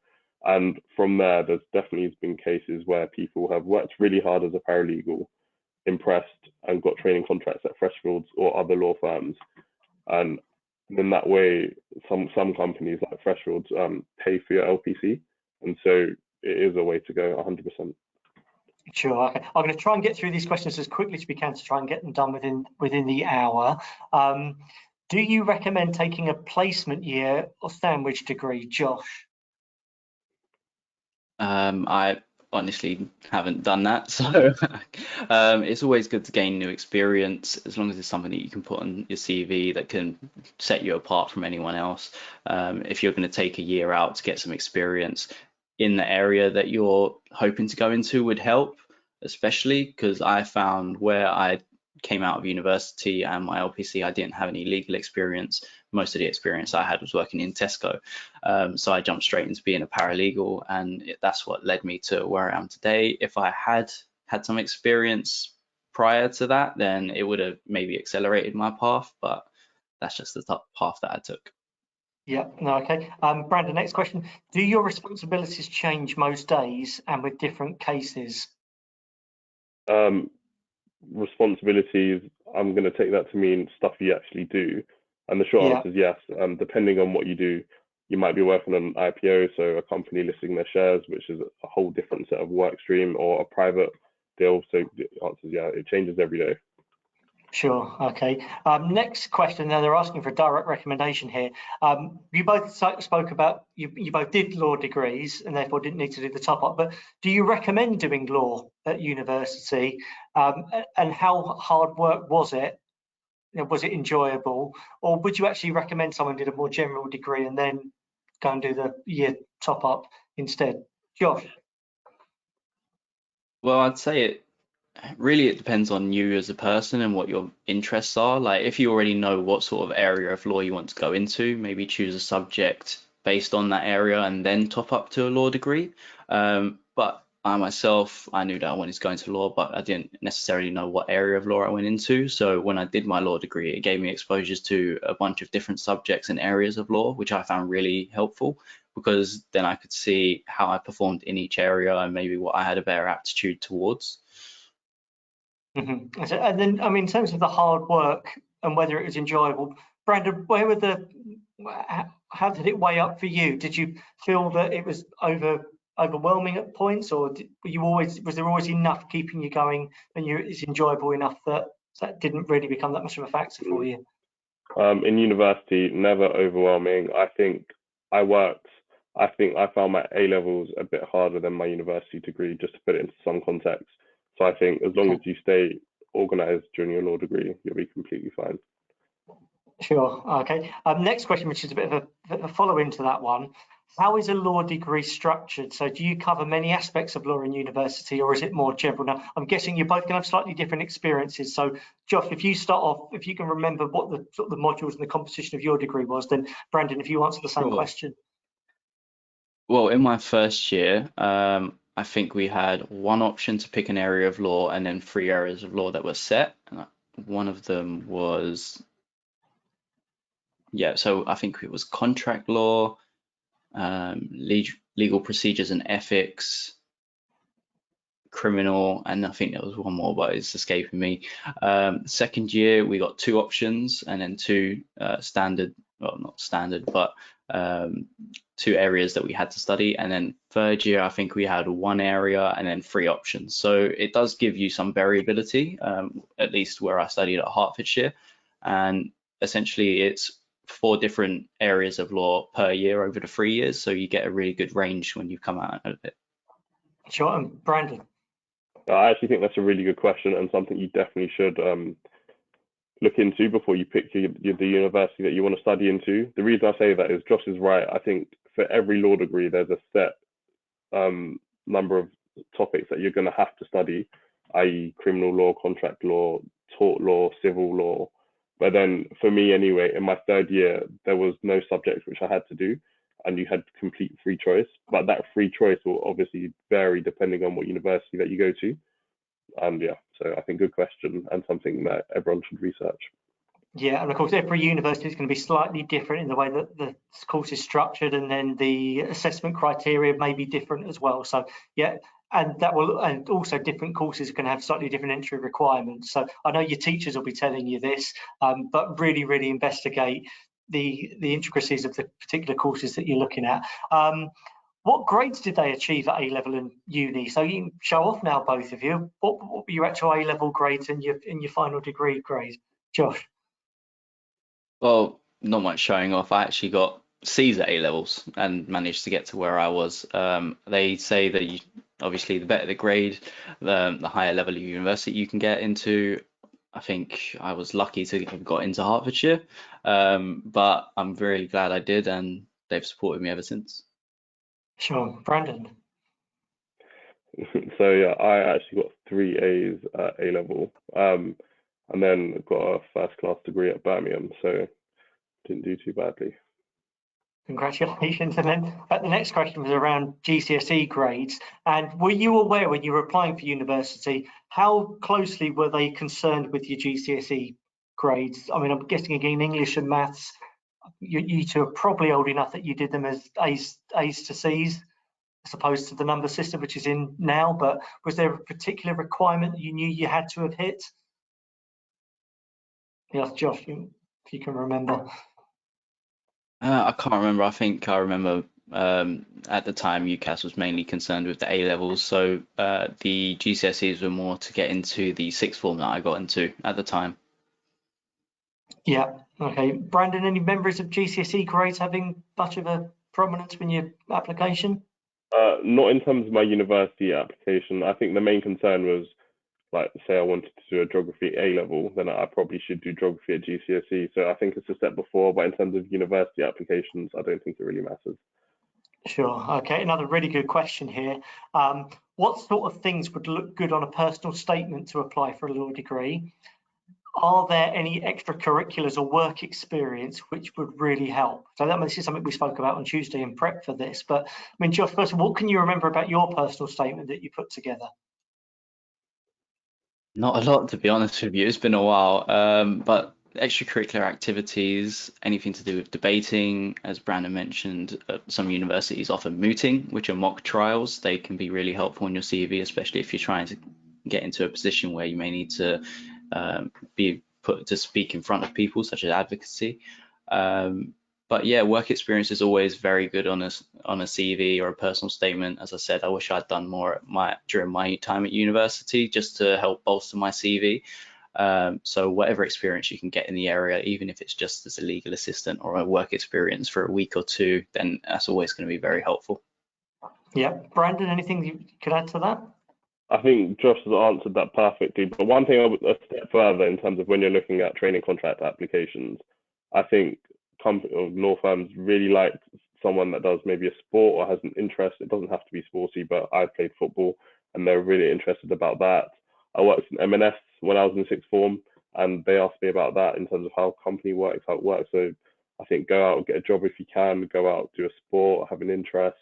And from there, there's definitely been cases where people have worked really hard as a paralegal, impressed, and got training contracts at Freshfields or other law firms. And in that way, some companies like Freshfields pay for your LPC, and so it is a way to go, 100%. Sure. Okay. I'm going to try and get through these questions as quickly as we can to try and get them done within the hour. Do you recommend taking a placement year or sandwich degree, Josh? I honestly haven't done that, so it's always good to gain new experience as long as it's something that you can put on your CV that can set you apart from anyone else. If you're going to take a year out to get some experience in the area that you're hoping to go into would help, especially because I found where I came out of university and my LPC, I didn't have any legal experience. Most of the experience I had was working in Tesco. So I jumped straight into being a paralegal, and that's what led me to where I am today. If I had some experience prior to that, then it would have maybe accelerated my path, but that's just the path that I took. Yeah, no, okay. Brandon, next question. Do your responsibilities change most days and with different cases? Responsibilities, I'm going to take that to mean stuff you actually do. And the short answer is yes. Depending on what you do, you might be working on an IPO, so a company listing their shares, which is a whole different set of work stream, or a private deal. So the answer is yeah, it changes every day. Sure. Okay. Next question. Now they're asking for a direct recommendation here. You both spoke about you both did law degrees and therefore didn't need to do the top up. But do you recommend doing law at university? And how hard work was it? You know, was it enjoyable, or would you actually recommend someone did a more general degree and then go and do the year top up instead? Josh. Well, I'd say it depends on you as a person and what your interests are. Like if you already know what sort of area of law you want to go into, maybe choose a subject based on that area and then top up to a law degree. But I myself, I knew that I wanted to go into law, but I didn't necessarily know what area of law I went into. So when I did my law degree, it gave me exposures to a bunch of different subjects and areas of law, which I found really helpful because then I could see how I performed in each area and maybe what I had a better aptitude towards. Mm-hmm. And then, I mean, in terms of the hard work and whether it was enjoyable, Brandon, how did it weigh up for you? Did you feel that it was overwhelming at points, or was there always enough keeping you going, and it's enjoyable enough that didn't really become that much of a factor for you? In university, never overwhelming. I think I found my A levels a bit harder than my university degree, just to put it into some context. So I think as long as you stay organized during your law degree, you'll be completely fine. Sure. Okay. Next question, which is a bit of a follow-in to that one. How is a law degree structured? So do you cover many aspects of law in university, or is it more general? Now, I'm guessing you're both going to have slightly different experiences. So Josh, if you start off, if you can remember what the sort of the modules and the composition of your degree was, then Brandon, if you answer the same question. Well, in my first year, I think we had one option to pick an area of law and then 3 areas of law that were set. And one of them was, so I think it was contract law, legal procedures and ethics, criminal, and I think there was one more, but it's escaping me. Second year, we got 2 options and then 2 standard, well, not standard, but 2 areas that we had to study. And then third year, I think we had 1 area and then 3 options. So it does give you some variability, at least where I studied at Hertfordshire. And essentially, it's 4 different areas of law per year over the 3 years. So you get a really good range when you come out of it. Sure, and Brandon. I actually think that's a really good question and something you definitely should look into before you pick the university that you want to study into. The reason I say that is Josh is right. I think for every law degree, there's a set number of topics that you're going to have to study, i.e. criminal law, contract law, tort law, civil law. But then for me anyway, in my third year, there was no subjects which I had to do, and you had complete free choice. But that free choice will obviously vary depending on what university that you go to. And yeah, so I think good question and something that everyone should research. Yeah, and of course, every university is going to be slightly different in the way that the course is structured, and then the assessment criteria may be different as well. So yeah, and also different courses can have slightly different entry requirements. So I know your teachers will be telling you this, but really investigate the intricacies of the particular courses that you're looking at. What grades did they achieve at A level and uni? So you can show off now, both of you. What were your actual A level grades and your final degree grade, Josh? Well, not much showing off. I actually got C's at A levels and managed to get to where I was. They say that obviously the better the grade, the higher level of university you can get into. I think I was lucky to have got into Hertfordshire, but I'm very glad I did, and they've supported me ever since. Sure, Brandon. So yeah, I actually got 3 A's at A level, and then got a first class degree at Birmingham, so didn't do too badly. Congratulations. And then the next question was around GCSE grades. And were you aware when you were applying for university, how closely were they concerned with your GCSE grades? I mean, I'm guessing again, English and maths, you two are probably old enough that you did them as A's to C's, as opposed to the number system, which is in now. But was there a particular requirement that you knew you had to have hit? Yes, Josh, if you can remember. I can't remember. I think I remember at the time UCAS was mainly concerned with the A levels, so the GCSEs were more to get into the sixth form that I got into at the time. Yeah. Okay. Brandon, any memories of GCSE grades having much of a prominence in your application? Not in terms of my university application. I think the main concern was, like, say I wanted to do a geography A level, then I probably should do geography at GCSE. So I think it's a step before, but in terms of university applications, I don't think it really matters. Sure. Okay. Another really good question here. What sort of things would look good on a personal statement to apply for a law degree? Are there any extracurriculars or work experience which would really help? So this is something we spoke about on Tuesday in prep for this. But I mean, Josh, first of all, what can you remember about your personal statement that you put together? Not a lot, to be honest with you. It's been a while. But extracurricular activities, anything to do with debating, as Brandon mentioned, some universities offer mooting, which are mock trials. They can be really helpful on your CV, especially if you're trying to get into a position where you may need to be put to speak in front of people, such as advocacy. But yeah, work experience is always very good on a CV or a personal statement. As I said, I wish I'd done more during my time at university just to help bolster my CV. So whatever experience you can get in the area, even if it's just as a legal assistant or a work experience for a week or two, then that's always going to be very helpful. Yeah, Brandon, anything you could add to that? I think Josh has answered that perfectly. But one thing a step further in terms of when you're looking at training contract applications, I think law firms really like someone that does maybe a sport or has an interest. It doesn't have to be sporty, but I played football and they're really interested about that. I worked in M&S when I was in sixth form, and they asked me about that in terms of how company works, how it works. So I think go out and get a job if you can, go out, do a sport, have an interest.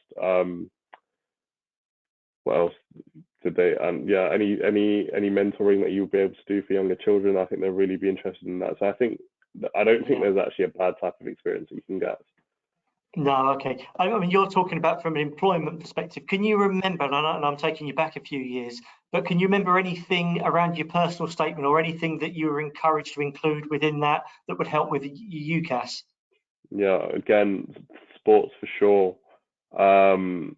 What else did they? And yeah, any mentoring that you'll be able to do for younger children, I think they'll really be interested in that. So I don't think there's actually a bad type of experience that you can get. No, okay. I mean, you're talking about from an employment perspective. Can you remember, and I'm taking you back a few years, but can you remember anything around your personal statement or anything that you were encouraged to include within that that would help with your UCAS? Yeah, again, sports for sure. Um,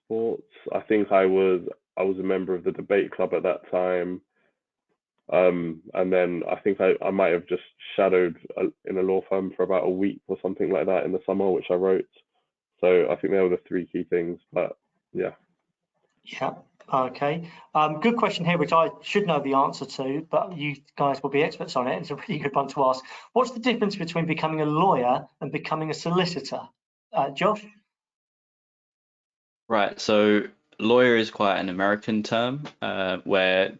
Sports. I think I was a member of the debate club at that time. And then I think I might have just shadowed in a law firm for about a week or something like that in the summer, which I wrote. So I think they were the three key things. But yeah. Yeah. Okay. Good question here, which I should know the answer to, but you guys will be experts on it. It's a really good one to ask. What's the difference between becoming a lawyer and becoming a solicitor? Josh? Right, so lawyer is quite an American term, where,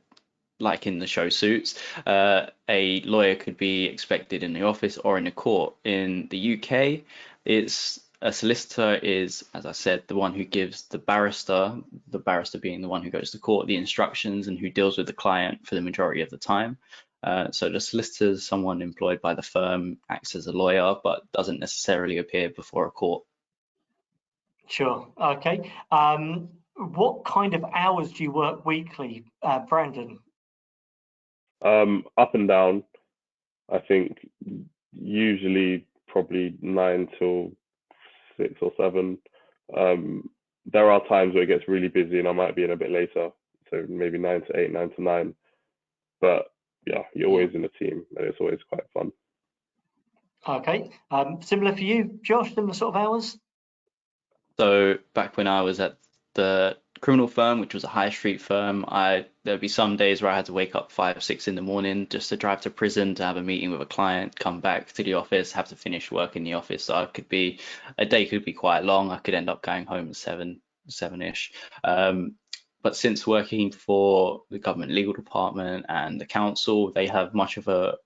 like in the show Suits, a lawyer could be expected in the office or in a court. In the UK, it's a solicitor is, as I said, the one who gives the barrister being the one who goes to court, the instructions and who deals with the client for the majority of the time. So the solicitor is someone employed by the firm, acts as a lawyer, but doesn't necessarily appear before a court. Sure. Okay. What kind of hours do you work weekly, Brandon? Up and down. I think usually probably 9 till 6 or 7. There are times where it gets really busy and I might be in a bit later, so maybe 9 to 8, 9 to 9. But yeah, you're Yeah. always in a team and it's always quite fun. Okay. Similar for you, Josh, similar sort of hours? So back when I was at the criminal firm, which was a high street firm, there'd be some days where I had to wake up 5, 6 in the morning just to drive to prison to have a meeting with a client, come back to the office, have to finish work in the office. So a day could be quite long. I could end up going home at 7ish. But since working for the government legal department and the council, they have much of a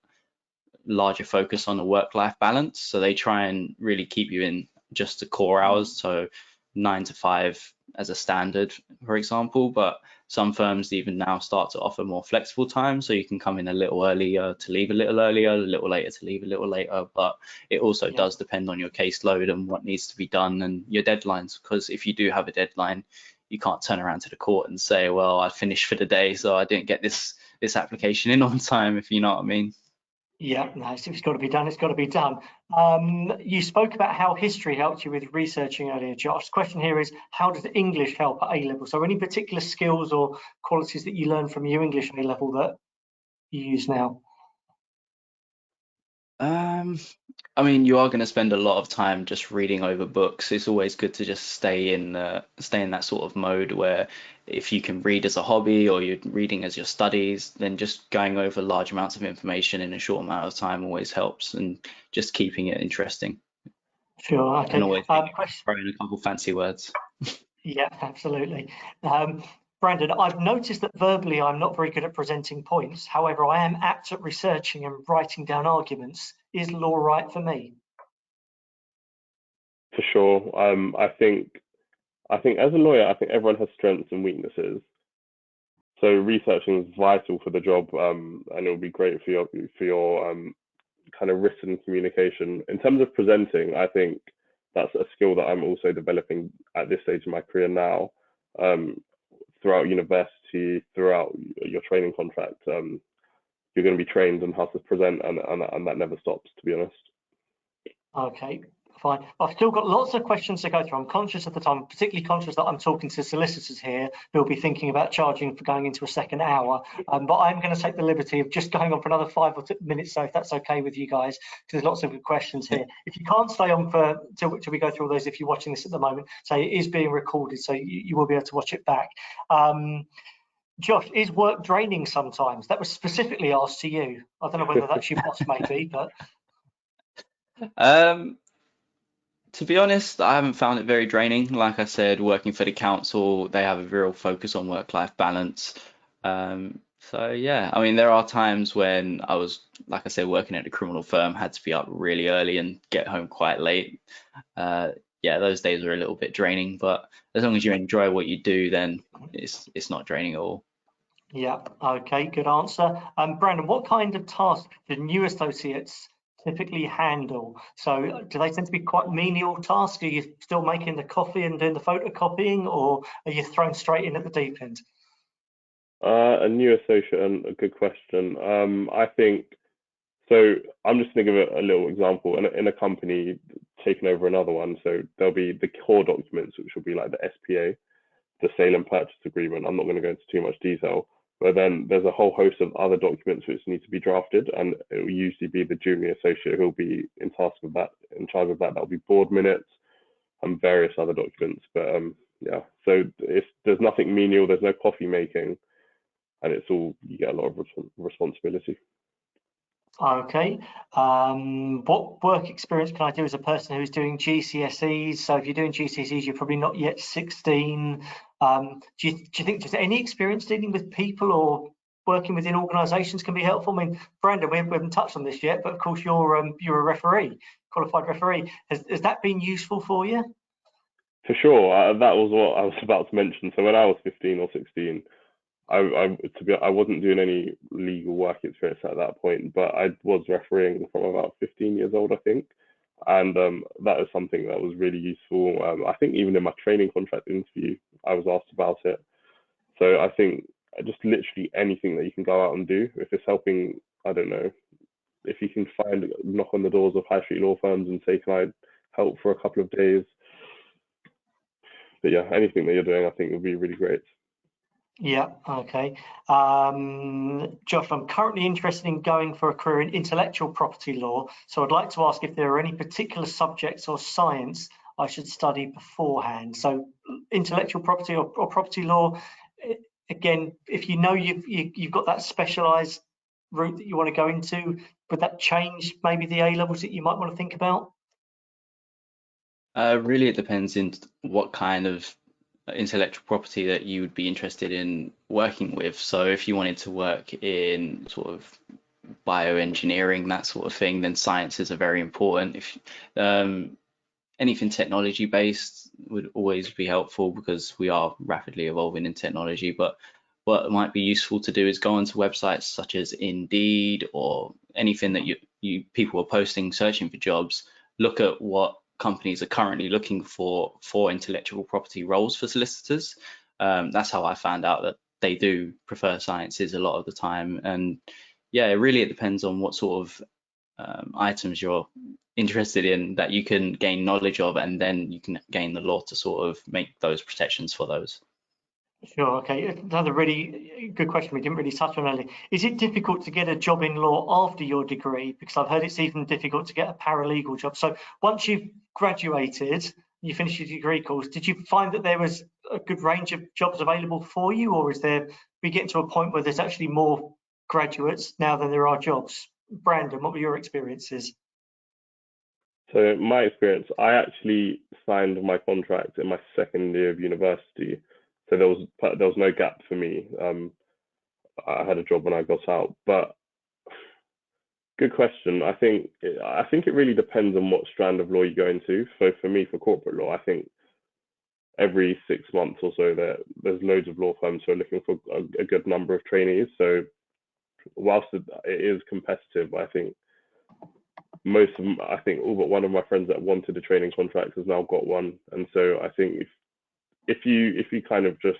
larger focus on the work-life balance. So they try and really keep you in just the core hours. So 9 to 5 as a standard, for example, but some firms even now start to offer more flexible time. So you can come in a little earlier to leave a little earlier, a little later to leave a little later. But it also Yeah. does depend on your caseload and what needs to be done and your deadlines. Because if you do have a deadline, you can't turn around to the court and say, well, I finished for the day, so I didn't get this application in on time, if you know what I mean. Yeah, no, if it's got to be done, it's got to be done. You spoke about how history helped you with researching earlier, Josh. The question here is, how does English help at A-level? So any particular skills or qualities that you learned from your English A-level that you use now? Um, I mean, you are going to spend a lot of time just reading over books. It's always good to just stay in that sort of mode where if you can read as a hobby or you're reading as your studies, then just going over large amounts of information in a short amount of time always helps, and just keeping it interesting Sure, and okay. always throwing a couple fancy words. Yeah, absolutely. Brandon, I've noticed that verbally I'm not very good at presenting points. However, I am apt at researching and writing down arguments. Is law right for me? For sure. I think as a lawyer, I think everyone has strengths and weaknesses. So researching is vital for the job, and it will be great for your kind of written communication. In terms of presenting, I think that's a skill that I'm also developing at this stage of my career now. Um, Throughout university, throughout your training contract, you're going to be trained on how to present, and that never stops, to be honest. Okay, fine. I've still got lots of questions to go through. I'm conscious of the time, particularly conscious that I'm talking to solicitors here who'll be thinking about charging for going into a second hour. But I'm going to take the liberty of just going on for another 5 minutes, so if that's okay with you guys, because there's lots of good questions here. If you can't stay on for till we go through all those, if you're watching this at the moment, say it is being recorded, so you will be able to watch it back. Josh, is work draining sometimes? That was specifically asked to you. I don't know whether that's your boss, maybe, but Um, To be honest, I haven't found it very draining. Like I said, working for the council, they have a real focus on work-life balance. So yeah, I mean, there are times when I was, like I said, working at a criminal firm, had to be up really early and get home quite late. Uh, yeah, those days are a little bit draining, but as long as you enjoy what you do, then it's not draining at all. yeah, okay, good answer. Brandon, what kind of tasks do new associates typically handle? So do they tend to be quite menial tasks? Are you still making the coffee and doing the photocopying, or are you thrown straight in at the deep end? A new associate, and a good question. I think so. I'm just thinking of a little example in a company taking over another one. So there'll be the core documents, which will be like the SPA, the sale and purchase agreement. I'm not going to go into too much detail, but then there's a whole host of other documents which need to be drafted, and it will usually be the junior associate who'll be in task with that, in charge of that. That'll be board minutes and various other documents. But yeah, so there's nothing menial. There's no coffee making, and it's all, you get a lot of responsibility. Okay. What work experience can I do as a person who's doing GCSEs? So if you're doing GCSEs, you're probably not yet 16. Do you think just any experience dealing with people or working within organisations can be helpful? I mean, Brandon, we haven't touched on this yet, but of course you're a referee, qualified referee. Has that been useful for you? For sure, that was what I was about to mention. So when I was 15 or 16, I wasn't doing any legal work experience at that point, but I was refereeing from about 15 years old, I think, and that is something that was really useful. I think even in my training contract interview, I was asked about it. So I think just literally anything that you can go out and do, if it's helping, I don't know, if you can knock on the doors of high street law firms and say, can I help for a couple of days? But yeah, anything that you're doing, I think would be really great. Yeah, okay. Josh, I'm currently interested in going for a career in intellectual property law. So I'd like to ask if there are any particular subjects or science I should study beforehand. So intellectual property or property law, again, if you know you've got that specialised route that you want to go into, would that change maybe the A levels that you might want to think about? Really, it depends in what kind of intellectual property that you would be interested in working with. So if you wanted to work in sort of bioengineering, that sort of thing, then sciences are very important. If anything technology based would always be helpful because we are rapidly evolving in technology. But what might be useful to do is go onto websites such as Indeed or anything that you people are posting, searching for jobs. Look at what companies are currently looking for intellectual property roles for solicitors. That's how I found out that they do prefer sciences a lot of the time. And yeah, it depends on what sort of items you're interested in that you can gain knowledge of, and then you can gain the law to sort of make those protections for those. Sure. Okay. Another really good question we didn't really touch on earlier. Is it difficult to get a job in law after your degree? Because I've heard it's even difficult to get a paralegal job. So once you've graduated, you finished your degree course, did you find that there was a good range of jobs available for you, or is there, we getting to a point where there's actually more graduates now than there are jobs? Brandon, what were your experiences? So my experience, I actually signed my contract in my second year of university, so there was no gap for me. I had a job when I got out, but good question. I think it really depends on what strand of law you go into. So for me, for corporate law, I think every 6 months or so there's loads of law firms who are looking for a good number of trainees. So whilst it is competitive, I think most of them, I think all but one of my friends that wanted a training contract has now got one. And so I think if you kind of just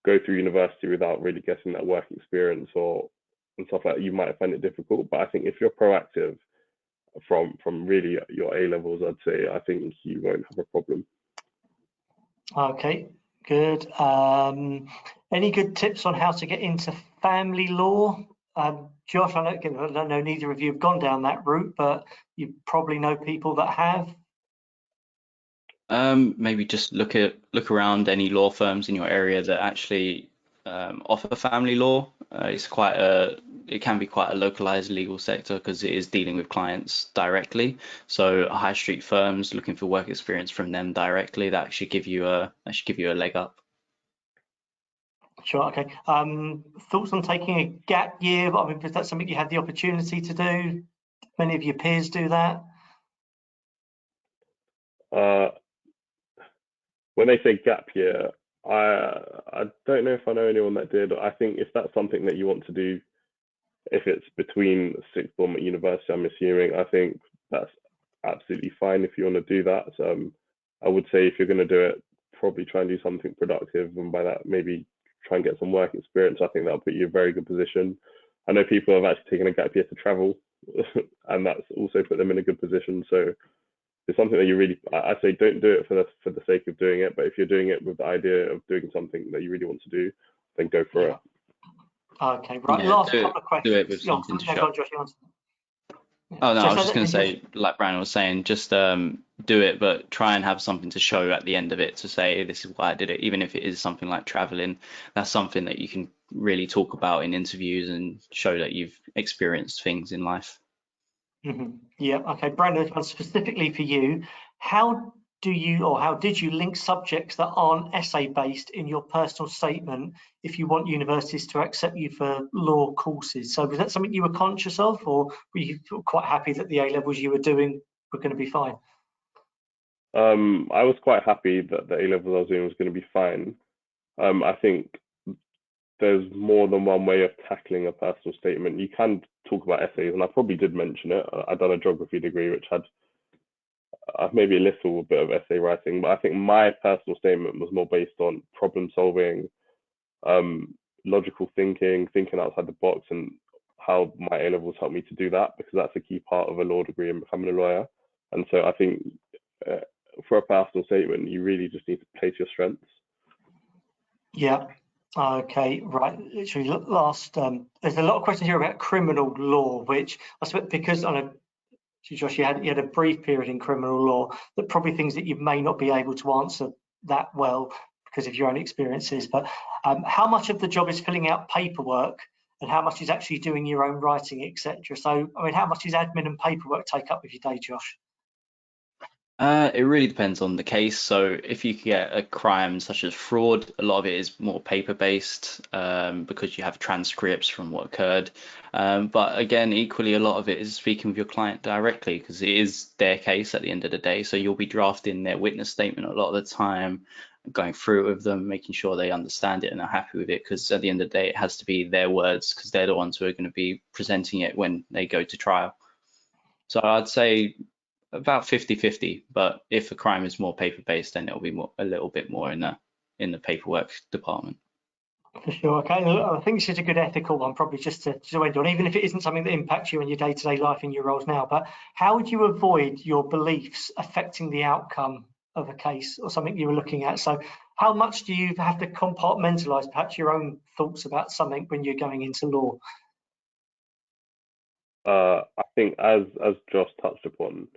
go through university without really getting that work experience and stuff like that, you might find it difficult. But I think if you're proactive from really your A levels, I'd say I think you won't have a problem. Okay, good. Any good tips on how to get into family law? Josh, I don't know neither of you have gone down that route, but you probably know people that have. Maybe just look around any law firms in your area that actually offer family law. It can be quite a localized legal sector because it is dealing with clients directly. So high street firms looking for work experience from them directly, that should give you a leg up. Sure. Okay. Thoughts on taking a gap year? I mean, is that something you had the opportunity to do? Many of your peers do that. When they say gap year, I don't know if I know anyone that did. I think if that's something that you want to do if it's between sixth form at university, I'm assuming, I think that's absolutely fine if you want to do that. So, I would say if you're going to do it, probably try and do something productive, and by that maybe try and get some work experience. I think that'll put you in a very good position. I know people have actually taken a gap year to travel, and that's also put them in a good position. So it's something that you really, I say, don't do it for the sake of doing it, but if you're doing it with the idea of doing something that you really want to do, then go for it. Okay, right. Yeah, Last do couple of questions. it with something to Go show. on, Josh, you answer. Oh no, I was So just going to that- say, like Brandon was saying, just do it, but try and have something to show at the end of it to say this is why I did it. Even if it is something like traveling, that's something that you can really talk about in interviews and show that you've experienced things in life. Yeah, okay, Brandon, this one's specifically for you. How did you link subjects that aren't essay based in your personal statement if you want universities to accept you for law courses? So was that something you were conscious of, or were you quite happy that the A levels you were doing were going to be fine? I was quite happy that the A levels I was doing was going to be fine. I think there's more than one way of tackling a personal statement. You can talk about essays, and I probably did mention it. I've done a geography degree, which had maybe a little bit of essay writing, but I think my personal statement was more based on problem solving, logical thinking, thinking outside the box, and how my A levels helped me to do that, because that's a key part of a law degree and becoming a lawyer. And so I think for a personal statement, you really just need to place your strengths. Yeah. Okay, right. Literally, last. There's a lot of questions here about criminal law, which I suppose because I know, Josh, you had a brief period in criminal law, that probably things that you may not be able to answer that well because of your own experiences. But how much of the job is filling out paperwork, and how much is actually doing your own writing, etc.? So, I mean, how much is admin and paperwork take up of your day, Josh? It really depends on the case. So if you get a crime such as fraud, a lot of it is more paper-based because you have transcripts from what occurred. But again, equally, a lot of it is speaking with your client directly because it is their case at the end of the day. So you'll be drafting their witness statement a lot of the time, going through it with them, making sure they understand it and are happy with it, because at the end of the day, it has to be their words because they're the ones who are going to be presenting it when they go to trial. So I'd say about 50-50, but if a crime is more paper-based, then it'll be a little bit more in the paperwork department. For sure. Okay, I think this is a good ethical one, probably just to end on, even if it isn't something that impacts you in your day-to-day life in your roles now. But how would you avoid your beliefs affecting the outcome of a case or something you were looking at? So how much do you have to compartmentalize perhaps your own thoughts about something when you're going into law? I think as Josh touched upon,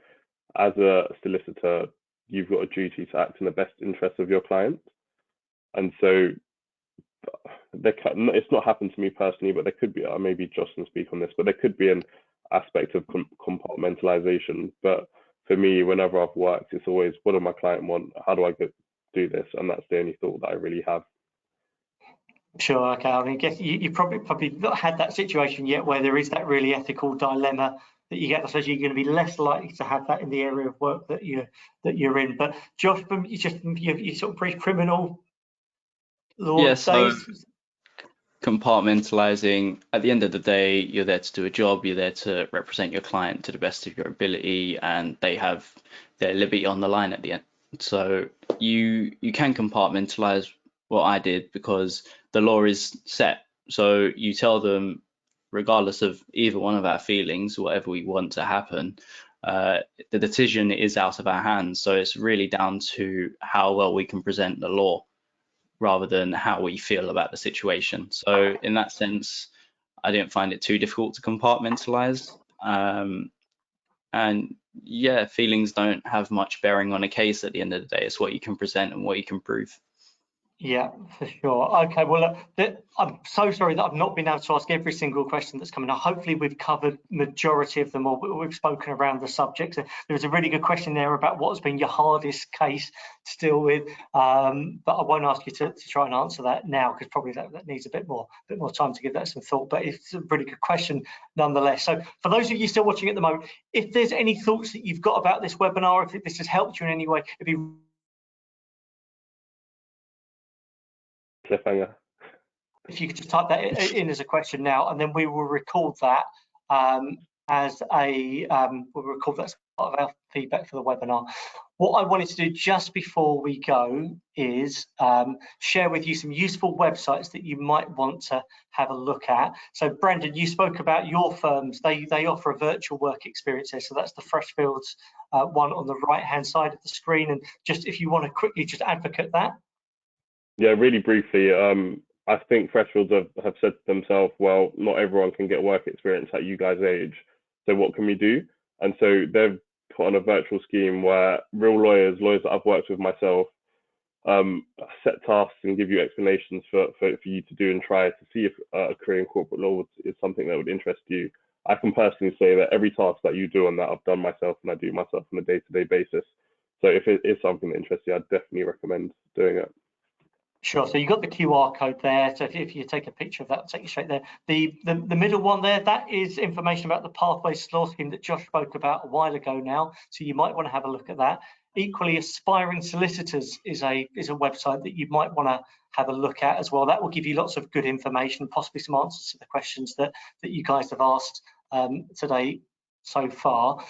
as a solicitor, you've got a duty to act in the best interest of your client. And so it's not happened to me personally, but there could be, maybe Josh can speak on this, but there could be an aspect of compartmentalization. But for me, whenever I've worked, it's always, what does my client want? How do I do this? And that's the only thought that I really have. Sure. Okay. I mean, I guess you probably not had that situation yet where there is that really ethical dilemma that you get. I suppose you're going to be less likely to have that in the area of work that you're in. But Josh, you sort of pre-criminal law Yeah, so days. compartmentalizing, at the end of the day, you're there to do a job, you're there to represent your client to the best of your ability, and they have their liberty on the line at the end. So you can compartmentalize what I did because the law is set. So you tell them, regardless of either one of our feelings, whatever we want to happen, the decision is out of our hands. So it's really down to how well we can present the law, rather than how we feel about the situation. So in that sense, I didn't find it too difficult to compartmentalize. And yeah, feelings don't have much bearing on a case at the end of the day. It's what you can present and what you can prove. Yeah, for sure. Okay, well, I'm so sorry that I've not been able to ask every single question that's coming up. Hopefully we've covered majority of them, or we've spoken around the subject. There was a really good question there about what has been your hardest case to deal with, but I won't ask you to try and answer that now, because probably that needs a bit more time to give that some thought, but it's a really good question nonetheless. So for those of you still watching at the moment, if there's any thoughts that you've got about this webinar, if this has helped you in any way, it'd be Cliffhanger. if you could just type that in as a question now, and then we will record that as part of our feedback for the webinar. What I wanted to do just before we go is share with you some useful websites that you might want to have a look at. So Brendan, you spoke about your firms. They offer a virtual work experience here. So that's the Freshfields one on the right hand side of the screen. And just if you want to quickly just advocate that. Yeah, really briefly, I think Freshfields have said to themselves, well, not everyone can get work experience at you guys' age. So what can we do? And so they've put on a virtual scheme where real lawyers that I've worked with myself, set tasks and give you explanations for you to do and try to see if a career in corporate law is something that would interest you. I can personally say that every task that you do on that, I've done myself and I do myself on a day-to-day basis. So if it is something that interests you, I'd definitely recommend doing it. Sure. So you've got the QR code there. So if you take a picture of that, it'll take you straight there. The middle one there, that is information about the Pathways Law Scheme that Josh spoke about a while ago now. So you might want to have a look at that. Equally, Aspiring Solicitors is a website that you might want to have a look at as well. That will give you lots of good information, possibly some answers to the questions that you guys have asked today so far.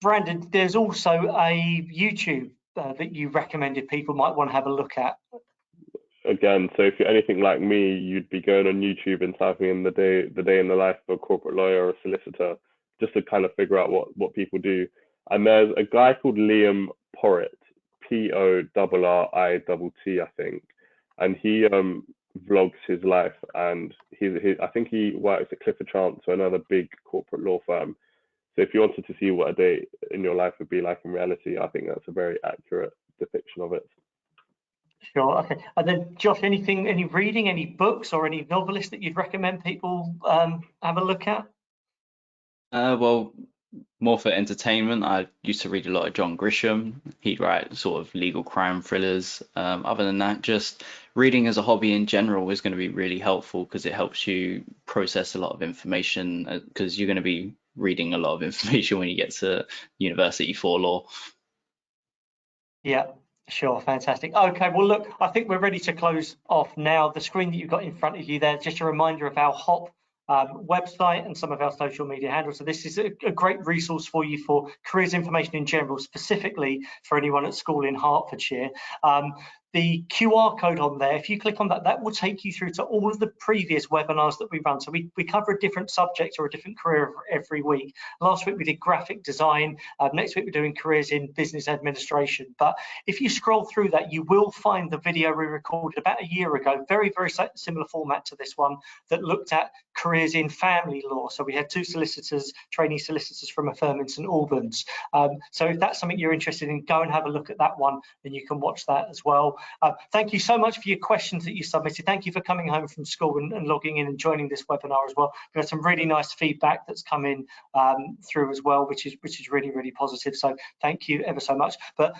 Brandon, there's also a YouTube that you recommended people might want to have a look at. Again, so if you're anything like me, you'd be going on YouTube and typing in the day in the life of a corporate lawyer or a solicitor, just to kind of figure out what people do. And there's a guy called Liam Porritt, Porritt, I think, and he vlogs his life, and I think he works at Clifford Chance, so another big corporate law firm. So if you wanted to see what a day in your life would be like in reality, I think that's a very accurate depiction of it. Sure. Okay. And then, Josh, any reading, any books or any novelists that you'd recommend people have a look at? Well, more for entertainment, I used to read a lot of John Grisham. He'd write sort of legal crime thrillers. Other than that, just reading as a hobby in general is going to be really helpful because it helps you process a lot of information, because you're going to be reading a lot of information when you get to university for law. Yeah, sure. Fantastic. Okay, well, look, I think we're ready to close off now. The screen that you've got in front of you there, just a reminder of our HOP website and some of our social media handles. So this is a great resource for you for careers information in general, specifically for anyone at school in Hertfordshire. The QR code on there, if you click on that, that will take you through to all of the previous webinars that we run. So we cover a different subject or a different career every week. Last week we did graphic design. Next week we're doing careers in business administration. But if you scroll through that, you will find the video we recorded about a year ago, very, very similar format to this one, that looked at careers in family law. So we had two solicitors, trainee solicitors from a firm in St Albans. So if that's something you're interested in, go and have a look at that one, and you can watch that as well. Thank you so much for your questions that you submitted. Thank you for coming home from school and logging in and joining this webinar as well. We've got some really nice feedback that's come in through as well, which is really, really positive. So thank you ever so much. But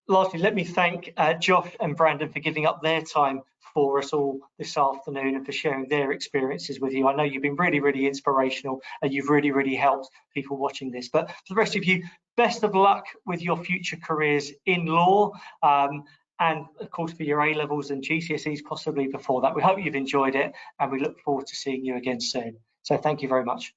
lastly, let me thank Josh and Brandon for giving up their time for us all this afternoon and for sharing their experiences with you. I know you've been really, really inspirational, and you've really, really helped people watching this. But for the rest of you, best of luck with your future careers in law. And of course for your A-levels and GCSEs possibly before that. We hope you've enjoyed it, and we look forward to seeing you again soon. So thank you very much.